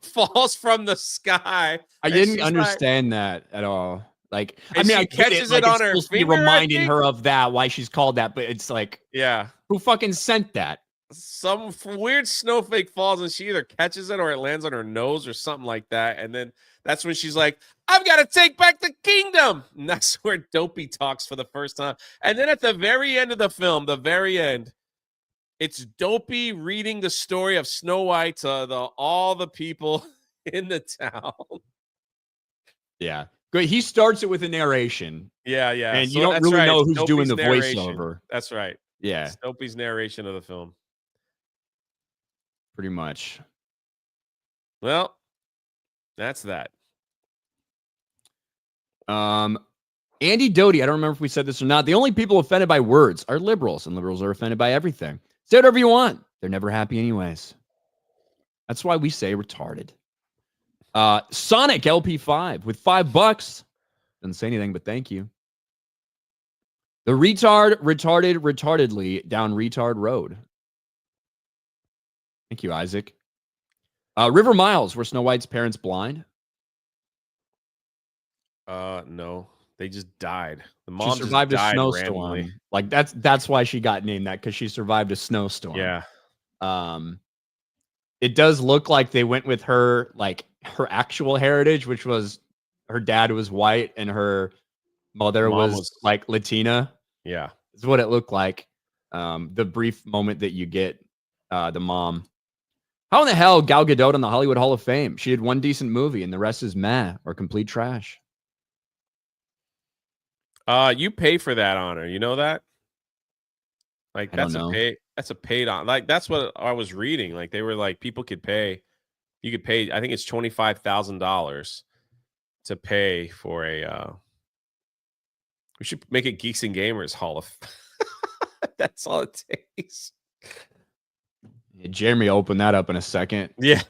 falls from the sky. I didn't understand that at all. Like, I mean, she I get catches it. Like, it on it's her supposed to be finger, I reminding think? her of that, why she's called that, but it's like, Yeah. who fucking sent that? Some weird snowflake falls and she either catches it or it lands on her nose or something like that. And then that's when she's like, I've got to take back the kingdom. And that's where Dopey talks for the first time. And then at the very end of the film, it's Dopey reading the story of Snow White to all the people in the town. Yeah. Good. He starts it with a narration. Yeah. And you don't really know who's doing the narration. voiceover. That's right. Yeah. It's Dopey's narration of the film. Pretty much. Well, that's that. Andy Doty, I don't remember if we said this or not. The only people offended by words are liberals, and liberals are offended by everything. Say whatever you want. They're never happy anyways. That's why we say retarded. Sonic LP5 with $5. Doesn't say anything, but thank you. The retardedly down retard road. Thank you, Isaac. River Miles, were Snow White's parents blind? No, they just died. The mom She survived a just died snowstorm. randomly. Like that's why she got named that, because she survived a snowstorm. Yeah. It does look like they went with her actual heritage, which was her dad was white and her mother was like Latina. Yeah. Is what it looked like. The brief moment that you get, the mom. How in the hell Gal Gadot on the Hollywood Hall of Fame? She had one decent movie and the rest is meh or complete trash. You pay for that honor. You know that? Like that's a paid on. Like that's what I was reading. Like they were like people could pay. You could pay. I think it's $25,000 to pay for a. We should make it Geeks and Gamers Hall of. That's all it takes. Yeah, Jeremy will open that up in a second. Yeah.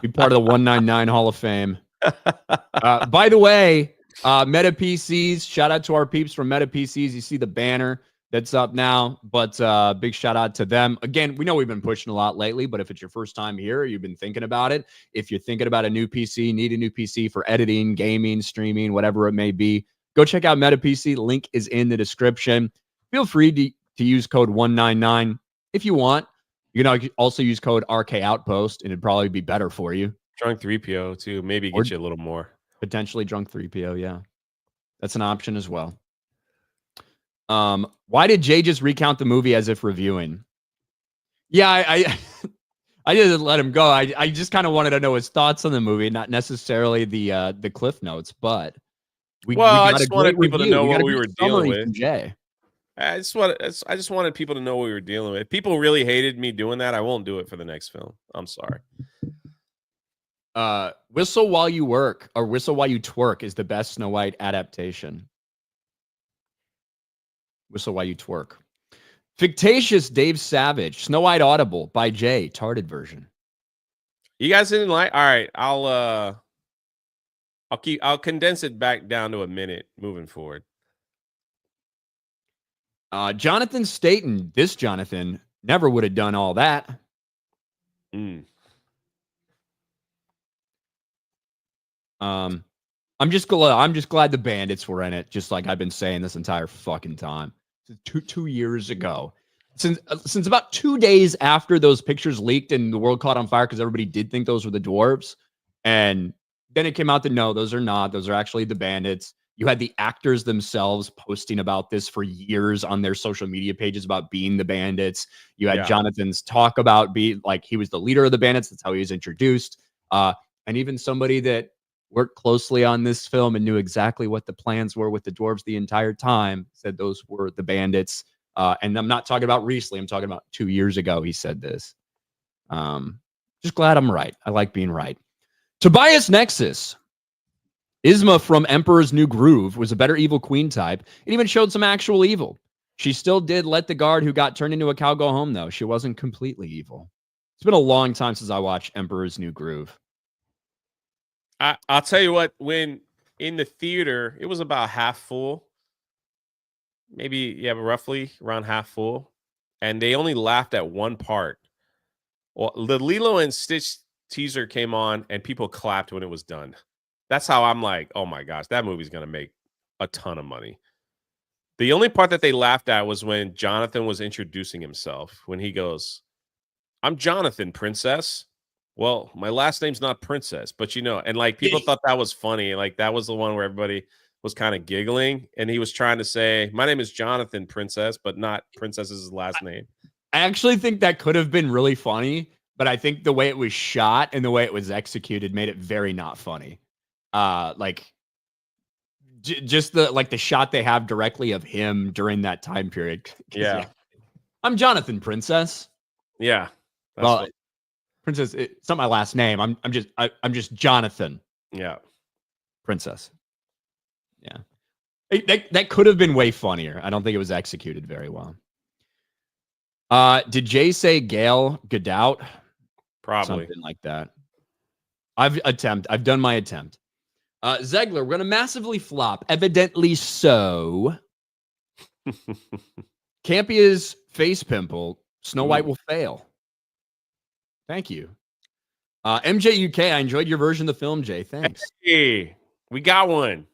Be part of the 199 Hall of Fame. By the way, Meta PCs, shout out to our peeps from Meta PCs. You see the banner that's up now, but big shout out to them. Again, we know we've been pushing a lot lately, but if it's your first time here, you've been thinking about it. If you're thinking about a new PC, need a new PC for editing, gaming, streaming, whatever it may be, go check out Meta PC. Link is in the description. Feel free to use code 199 if you want. You can also use code RK Outpost, and it'd probably be better for you. Drunk 3PO too. Maybe get you a little more. Potentially drunk 3PO, yeah. That's an option as well. Why did Jay just recount the movie as if reviewing? Yeah, I didn't let him go. I just kind of wanted to know his thoughts on the movie, not necessarily the cliff notes, but I just wanted people to know what we were dealing with. Jay. I just wanted people to know what we were dealing with. People really hated me doing that. I won't do it for the next film. I'm sorry. Whistle While You Work or Whistle While You Twerk is the best Snow White adaptation. Whistle While You Twerk. Fictitious Dave Savage, Snow White Audible by Jay, tarded version. You guys didn't like? All right, I'll condense it back down to a minute moving forward. Jonathan Staten, this Jonathan never would have done all that. I'm just glad the bandits were in it, just like I've been saying this entire fucking time. two years ago. Since about 2 days after those pictures leaked and the world caught on fire because everybody did think those were the dwarves. And then it came out that no, those are not. Those are actually the bandits. You had the actors themselves posting about this for years on their social media pages about being the bandits. You had Jonathan's talk about he was the leader of the bandits. That's how he was introduced. And even somebody that worked closely on this film and knew exactly what the plans were with the dwarves the entire time said those were the bandits. And I'm not talking about recently. I'm talking about 2 years ago. He said this. Just glad I'm right. I like being right. Tobias Nexus. Isma from Emperor's New Groove was a better evil queen type. It even showed some actual evil. She still did let the guard who got turned into a cow go home, though. She wasn't completely evil. It's been a long time since I watched Emperor's New Groove. I'll tell you what, when in the theater, it was about half full. Maybe, roughly around half full. And they only laughed at one part. Well, the Lilo and Stitch teaser came on and people clapped when it was done. That's how I'm like, oh my gosh, that movie's going to make a ton of money. The only part that they laughed at was when Jonathan was introducing himself, when he goes, I'm Jonathan, princess. Well, my last name's not Princess, but and like people thought that was funny. Like that was the one where everybody was kind of giggling, and he was trying to say, my name is Jonathan, Princess, but not Princess is his last name. I actually think that could have been really funny, but I think the way it was shot and the way it was executed made it very not funny. Just the shot they have directly of him during that time period. Yeah. I'm Jonathan, Princess. Yeah. Well, Princess, it's not my last name. I'm just Jonathan. Yeah. Princess. Yeah. That could have been way funnier. I don't think it was executed very well. Did Jay say Gail Godot? Probably. Something like that. I've done my attempt. Zegler, we're going to massively flop. Evidently so. Campia's face pimple. Snow White will fail. Thank you. MJ UK, I enjoyed your version of the film, Jay. Thanks. Hey, we got one.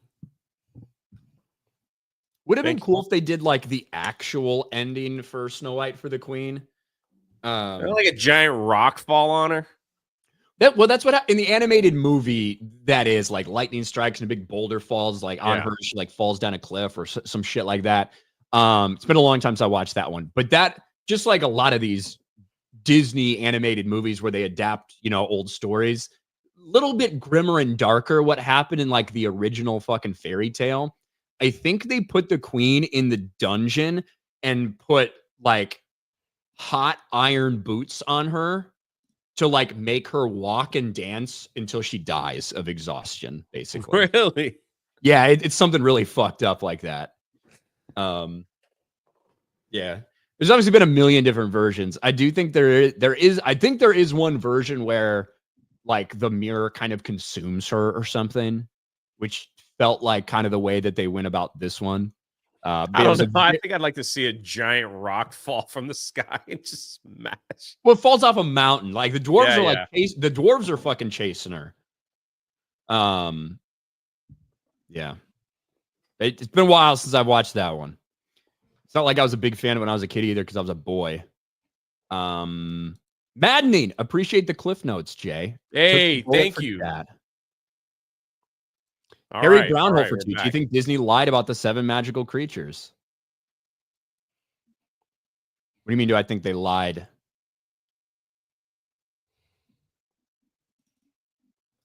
Would have been cool if they did like the actual ending for Snow White for the Queen. Like a giant rock fall on her. That's what in the animated movie that is like lightning strikes and a big boulder falls like on her. She like falls down a cliff or some shit like that. It's been a long time since I watched that one, but that just like a lot of these Disney animated movies where they adapt, old stories, little bit grimmer and darker. What happened in like the original fucking fairy tale? I think they put the Queen in the dungeon and put like hot iron boots on her to like make her walk and dance until she dies of exhaustion, basically. Really? Yeah, it's something really fucked up like that. Yeah. There's obviously been a million different versions. I do think there is one version where like the mirror kind of consumes her or something, which felt like kind of the way that they went about this one. I don't know. I think I'd like to see a giant rock fall from the sky and just smash. Well, it falls off a mountain. Like the dwarves are the dwarves are fucking chasing her. Yeah. It's been a while since I've watched that one. It's not like I was a big fan when I was a kid either because I was a boy. Maddening. Appreciate the cliff notes, Jay. Hey, thank you. That. Harry Brownhole for Teach. You think Disney lied about the 7 magical creatures? What do you mean, do I think they lied?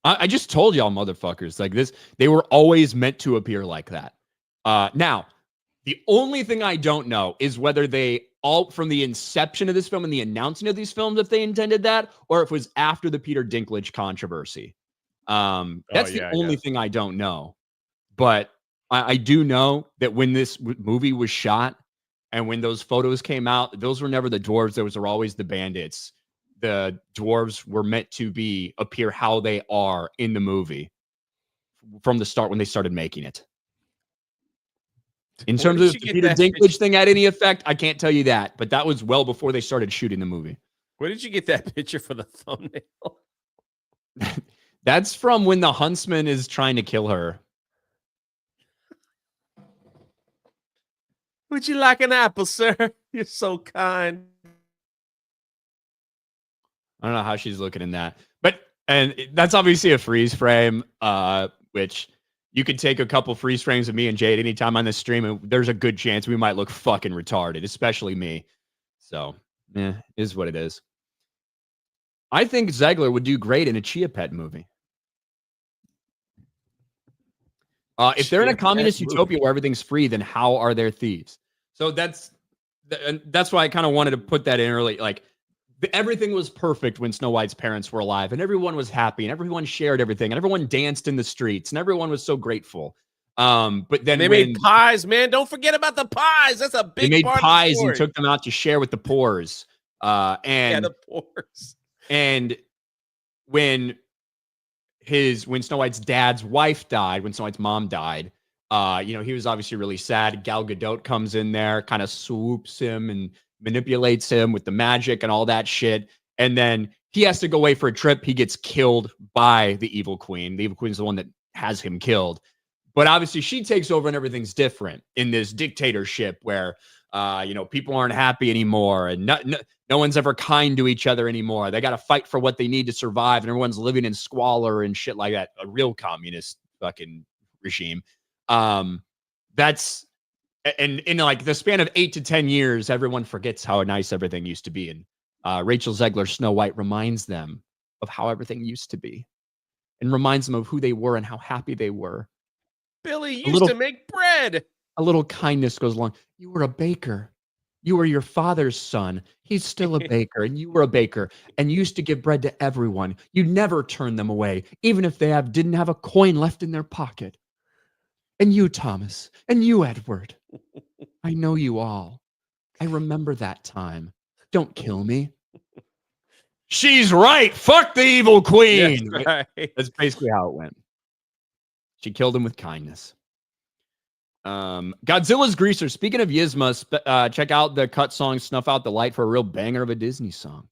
I just told y'all motherfuckers like this. They were always meant to appear like that. Now, the only thing I don't know is whether they all from the inception of this film and the announcing of these films, if they intended that, or if it was after the Peter Dinklage controversy. That's the only thing I don't know. But I do know that when this movie was shot and when those photos came out, those were never the dwarves. Those were always the bandits. The dwarves were meant to appear how they are in the movie from the start when they started making it. In terms of the Peter Dinklage thing had any effect, I can't tell you that. But that was well before they started shooting the movie. Where did you get that picture for the thumbnail? That's from when the huntsman is trying to kill her. Would you like an apple, sir? You're so kind. I don't know how she's looking in that, but and that's obviously a freeze frame, which you could take a couple freeze frames of me and Jade anytime on the stream, and there's a good chance we might look fucking retarded, especially me. So, is what it is. I think Zegler would do great in a Chia Pet movie. If they're in a communist utopia where everything's free, then how are there thieves? So that's why I kind of wanted to put that in early. Like, everything was perfect when Snow White's parents were alive, and everyone was happy, and everyone shared everything, and everyone danced in the streets, and everyone was so grateful. But then they made pies, man. Don't forget about the pies. That's a big. They made part pies of the and took them out to share with the poors. And the poors. And when Snow White's dad's wife died, when Snow White's mom died, he was obviously really sad. Gal Gadot comes in there, kind of swoops him and manipulates him with the magic and all that shit. And then he has to go away for a trip. He gets killed by the evil queen. The evil queen is the one that has him killed. But obviously she takes over and everything's different in this dictatorship where, people aren't happy anymore and no one's ever kind to each other anymore. They got to fight for what they need to survive, and everyone's living in squalor and shit like that. A real communist fucking regime. That's and in like the span of 8 to 10 years, everyone forgets how nice everything used to be. And Rachel Zegler, Snow White, reminds them of how everything used to be, and reminds them of who they were and how happy they were. Billy used to make bread. A little kindness goes along. You were a baker. You were your father's son. He's still a baker, and you were a baker, and you used to give bread to everyone. You never turned them away, even if they didn't have a coin left in their pocket. And you, Thomas, and you, Edward. I know you all. I remember that time. Don't kill me. She's right. Fuck the evil queen. That's right. That's basically how it went. She killed him with kindness. Godzilla's Greaser. Speaking of Yzma, check out the cut song Snuff Out the Light for a real banger of a Disney song.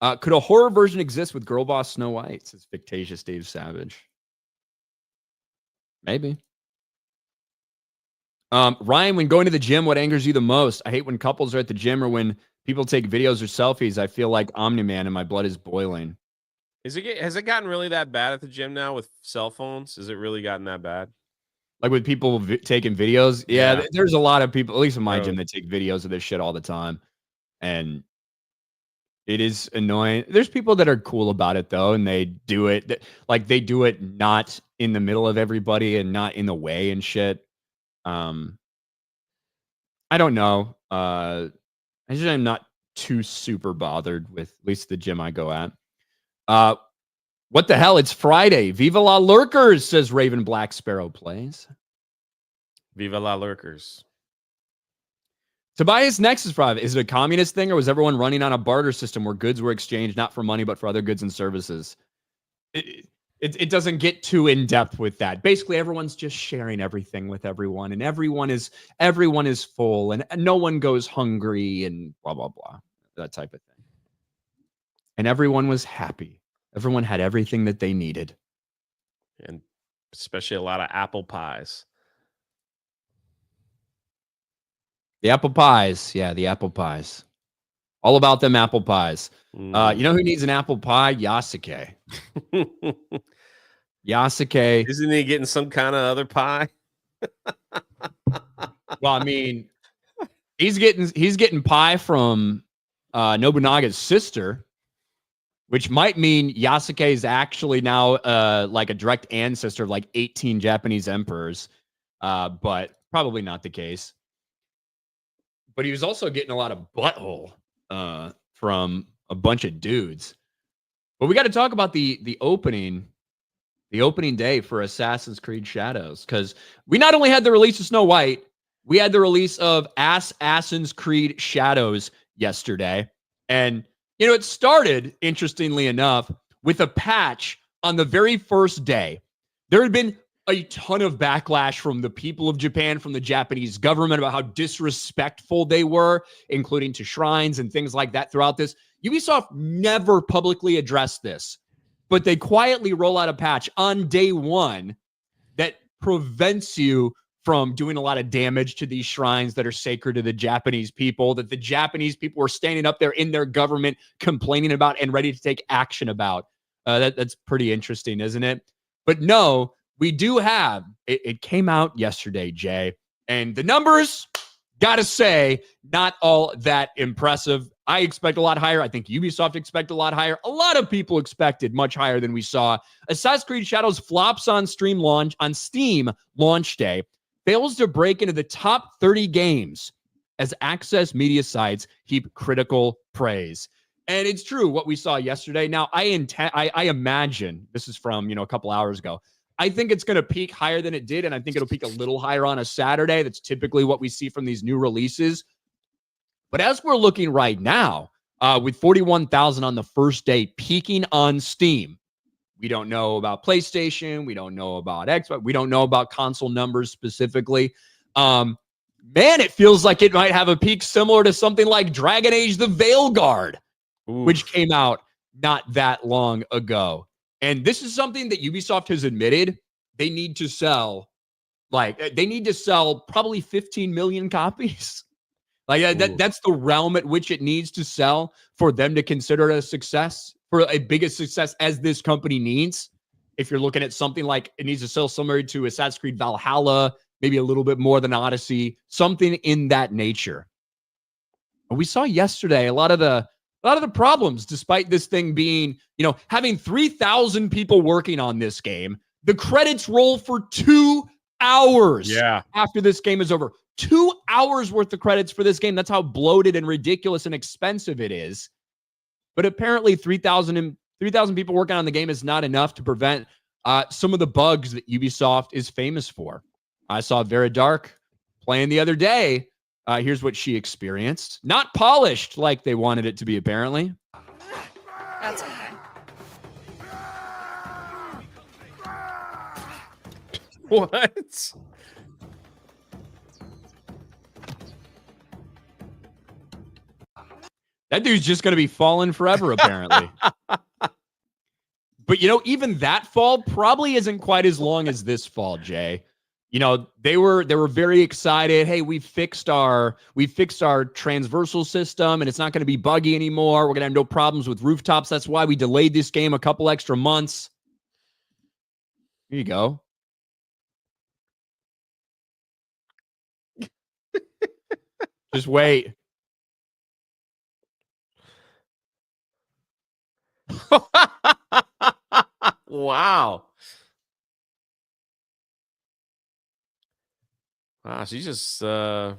Could a horror version exist with girl boss Snow White? Says fictitious Dave Savage. Maybe. Ryan, when going to the gym, what angers you the most? I hate when couples are at the gym or when people take videos or selfies. I feel like Omni-Man and my blood is boiling. Has it gotten really that bad at the gym now with cell phones? Has it really gotten that bad? Like with people taking videos? Yeah, there's a lot of people, at least in my gym, that take videos of this shit all the time. And it is annoying. There's people that are cool about it, though, and they do it. Like, they do it not in the middle of everybody and not in the way and shit. I don't know. I usually am not too super bothered with at least the gym I go at. What the hell? It's Friday. Viva la Lurkers, says Raven Black Sparrow Plays. Viva la Lurkers. Tobias Nexus Private. Is it a communist thing, or was everyone running on a barter system where goods were exchanged not for money but for other goods and services? It doesn't get too in depth with that. Basically, everyone's just sharing everything with everyone, and everyone is full, and no one goes hungry, and blah blah blah, that type of thing. And everyone was happy. Everyone had everything that they needed. And especially a lot of apple pies. The apple pies. Yeah, the apple pies. All about them apple pies. You know who needs an apple pie? Yasuke. Yasuke. Isn't he getting some kind of other pie? Well, I mean, he's getting pie from Nobunaga's sister, which might mean Yasuke is actually now like a direct ancestor of like 18 Japanese emperors, but probably not the case. But he was also getting a lot of butthole from a bunch of dudes. But we got to talk about the opening day for Assassin's Creed Shadows, because we not only had the release of Snow White, we had the release of Assassin's Creed Shadows yesterday. And it started, interestingly enough, with a patch on the very first day. There had been a ton of backlash from the people of Japan, from the Japanese government, about how disrespectful they were, including to shrines and things like that throughout this. Ubisoft never publicly addressed this, but they quietly roll out a patch on day one that prevents you from doing a lot of damage to these shrines that are sacred to the Japanese people, that the Japanese people were standing up there in their government complaining about and ready to take action about. That's pretty interesting, isn't it? But no, we do have, it came out yesterday, Jay, and the numbers, gotta say, not all that impressive. I expect a lot higher. I think Ubisoft expect a lot higher. A lot of people expected much higher than we saw. Assassin's Creed Shadows flops on Steam launch day, fails to break into the top 30 games as access media sites heap critical praise. And it's true what we saw yesterday. Now, I imagine, this is from, a couple hours ago, I think it's going to peak higher than it did, and I think it'll peak a little higher on a Saturday. That's typically what we see from these new releases. But as we're looking right now, with 41,000 on the first day peaking on Steam, we don't know about PlayStation. We don't know about Xbox. We don't know about console numbers specifically. Man, it feels like it might have a peak similar to something like Dragon Age the Veilguard, which came out not that long ago. And this is something that Ubisoft has admitted they need to sell. They need to sell probably 15 million copies. That's the realm at which it needs to sell for them to consider it a success, for a biggest success as this company needs. If you're looking at something like it needs to sell similar to Assassin's Creed Valhalla, maybe a little bit more than Odyssey, something in that nature. And we saw yesterday a lot of the problems, despite this thing being, having 3,000 people working on this game. The credits roll for 2 hours after this game is over. 2 hours worth of credits for this game. That's how bloated and ridiculous and expensive it is. But apparently 3,000 people working on the game is not enough to prevent some of the bugs that Ubisoft is famous for. I saw Vera Dark playing the other day. Here's what she experienced. Not polished like they wanted it to be, apparently. That's okay. What? That dude's just going to be falling forever, apparently. But, even that fall probably isn't quite as long as this fall, Jay. They were very excited. Hey, we fixed our transversal system and it's not going to be buggy anymore. We're going to have no problems with rooftops. That's why we delayed this game a couple extra months. Here you go. Just wait. Wow. Wow, she just how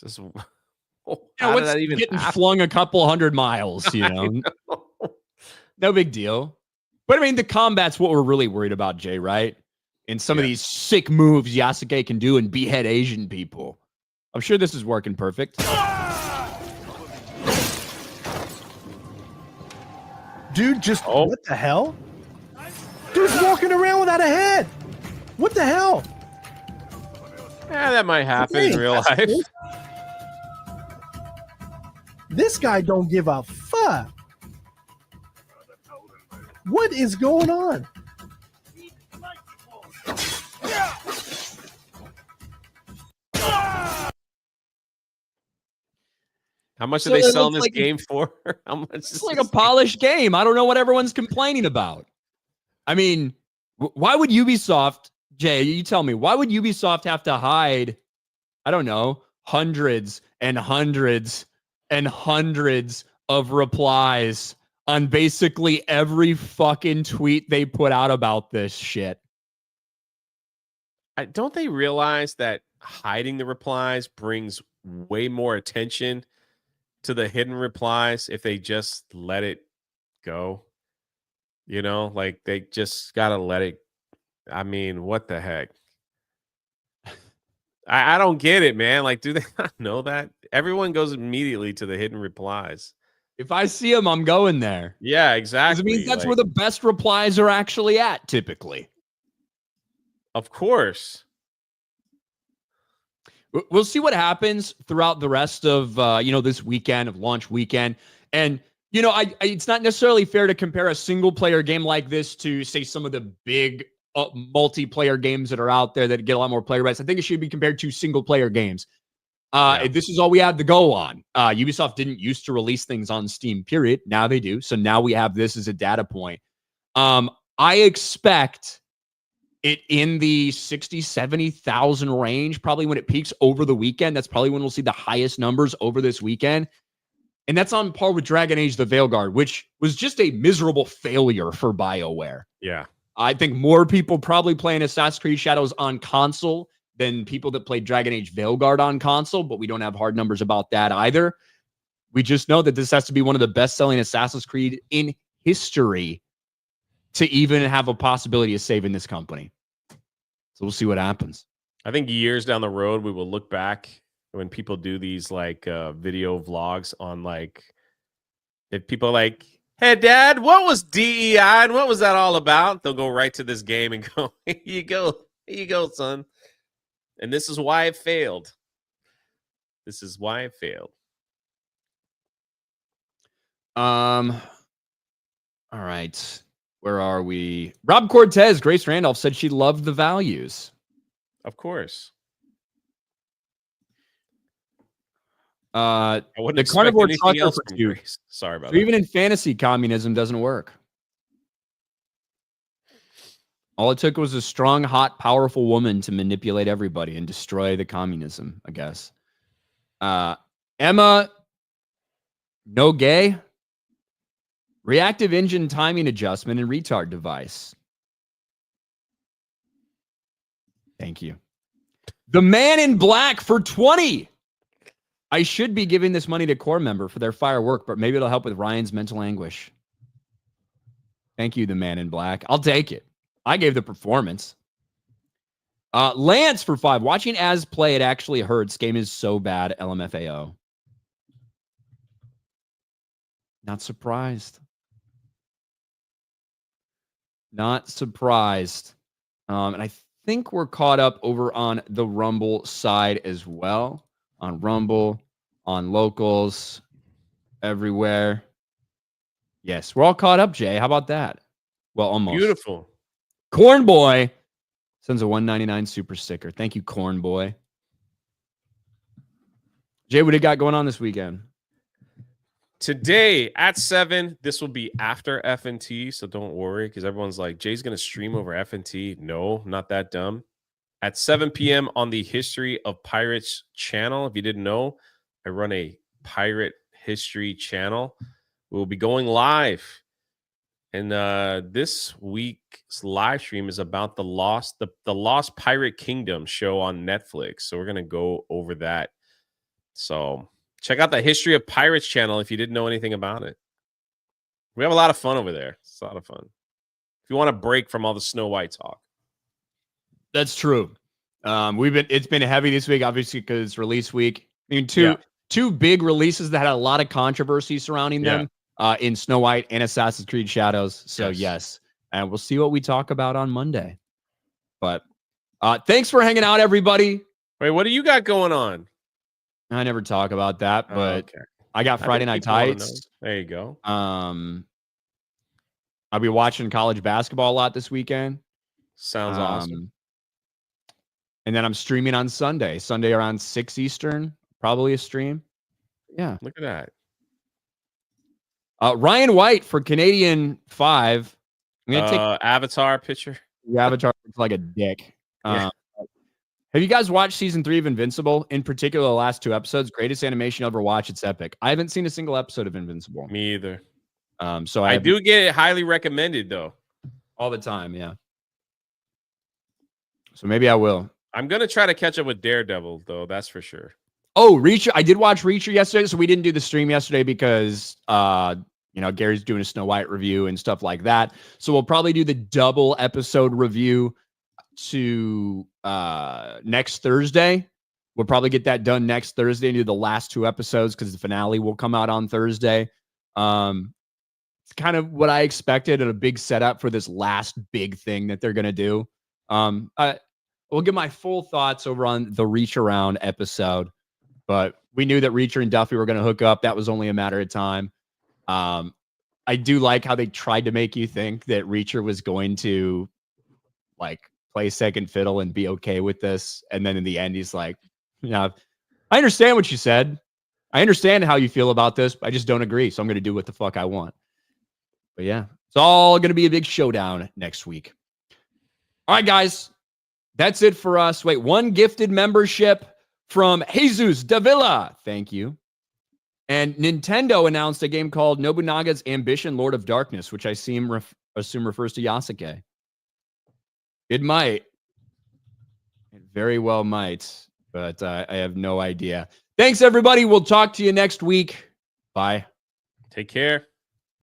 did that even getting happen? flung a couple hundred miles, No big deal. But I mean, the combat's what we're really worried about, Jay, right? And some of these sick moves Yasuke can do and behead Asian people. I'm sure this is working perfect. Dude, what the hell? Dude's walking around without a head. What the hell? Yeah, that might happen in real life. Cool. This guy don't give a fuck. What is going on? How much are they selling this game for? How much? It's like a polished game. I don't know what everyone's complaining about. I mean, why would Ubisoft, Jay, you tell me, why would Ubisoft have to hide, I don't know, hundreds and hundreds and hundreds of replies on basically every fucking tweet they put out about this shit? Don't they realize that hiding the replies brings way more attention to the hidden replies if they just let it go? They just gotta let it. I mean, what the heck? I don't get it, man. Do they not know that? Everyone goes immediately to the hidden replies. If I see them, I'm going there. Yeah, exactly. It means that's where the best replies are actually at, typically. Of course. We'll see what happens throughout the rest of, this weekend, of launch weekend. And, it's not necessarily fair to compare a single player game like this to, say, some of the big multiplayer games that are out there that get a lot more player base. I think it should be compared to single player games. This is all we have to go on. Ubisoft didn't used to release things on Steam, period. Now they do. So now we have this as a data point. I expect it in the 60, 70,000 range, probably when it peaks over the weekend. That's probably when we'll see the highest numbers over this weekend. And that's on par with Dragon Age the Veilguard, which was just a miserable failure for BioWare. Yeah. I think more people probably playing Assassin's Creed Shadows on console than people that played Dragon Age Veilguard on console, but we don't have hard numbers about that either. We just know that this has to be one of the best-selling Assassin's Creed in history to even have a possibility of saving this company. So we'll see what happens. I think years down the road, we will look back when people do these like video vlogs on like, if people are like, hey, Dad, what was DEI and what was that all about? They'll go right to this game and go, here you go, son. And this is why it failed. This is why it failed. All right. Where are we? Rob Cortez, Grace Randolph said she loved the values. Of course. The expect carnivore anything trucker else for from two. Grace. Sorry about So that. even in fantasy, communism doesn't work. All it took was a strong, hot, powerful woman to manipulate everybody and destroy the communism, I guess. Emma, no gay. Reactive engine timing adjustment and retard device. Thank you. The Man in Black for 20. I should be giving this money to core member for their firework, but maybe it'll help with Ryan's mental anguish. Thank you, the Man in Black. I'll take it. I gave the performance. Lance for 5. Watching as play, it actually hurts. Game is so bad. LMFAO. Not surprised. Not surprised. And I think we're caught up over on the Rumble side as well. On Rumble, on locals, everywhere. Yes, we're all caught up, Jay. How about that? Well, almost. Beautiful. Corn Boy sends a $1.99 super sticker. Thank you, Corn Boy. Jay, what do you got going on this weekend? Today at 7, this will be after FNT, so don't worry, because everyone's like, Jay's going to stream over FNT. No, not that dumb. At 7 p.m. on the History of Pirates channel. If you didn't know, I run a pirate history channel. We'll be going live. And this week's live stream is about the Lost Pirate Kingdom show on Netflix. So we're going to go over that. So check out the History of Pirates channel if you didn't know anything about it. We have a lot of fun over there. It's a lot of fun. If you want a break from all the Snow White talk. That's true. It's been heavy this week, obviously, because it's release week. I mean, two big releases that had a lot of controversy surrounding them in Snow White and Assassin's Creed Shadows. So yes. And we'll see what we talk about on Monday. But thanks for hanging out, everybody. Wait, what do you got going on? I never talk about that, but okay. I got Friday Night Tights. There you go. I'll be watching college basketball a lot this weekend. Sounds awesome. And then I'm streaming on Sunday around 6 Eastern, probably a stream. Yeah. Look at that. Ryan White for Canadian 5. I'm gonna take Avatar picture. The Avatar looks like a dick. Yeah. Have you guys watched season 3 of Invincible? In particular, the last 2 episodes. Greatest animation ever watched. It's epic. I haven't seen a single episode of Invincible. Me either. So I do get it highly recommended though. All the time, yeah. So maybe I will. I'm gonna try to catch up with Daredevil though. That's for sure. Oh, Reacher! I did watch Reacher yesterday, so we didn't do the stream yesterday because Gary's doing a Snow White review and stuff like that. So we'll probably do the double episode review to next Thursday. We'll probably get that done next Thursday and do the last 2 episodes because the finale will come out on Thursday. It's kind of what I expected and a big setup for this last big thing that they're gonna do. We'll give my full thoughts over on the Reach Around episode, but we knew that Reacher and Duffy were going to hook up. That was only a matter of time. I do like how they tried to make you think that Reacher was going to like play second fiddle and be okay with this. And then in the end, he's like, I understand what you said. I understand how you feel about this, but I just don't agree. So I'm going to do what the fuck I want. But yeah, it's all going to be a big showdown next week. All right, guys, that's it for us. Wait, one gifted membership from Jesus Davila. Thank you. And Nintendo announced a game called Nobunaga's Ambition, Lord of Darkness, which I assume refers to Yasuke. It might. It very well might, but I have no idea. Thanks, everybody. We'll talk to you next week. Bye. Take care.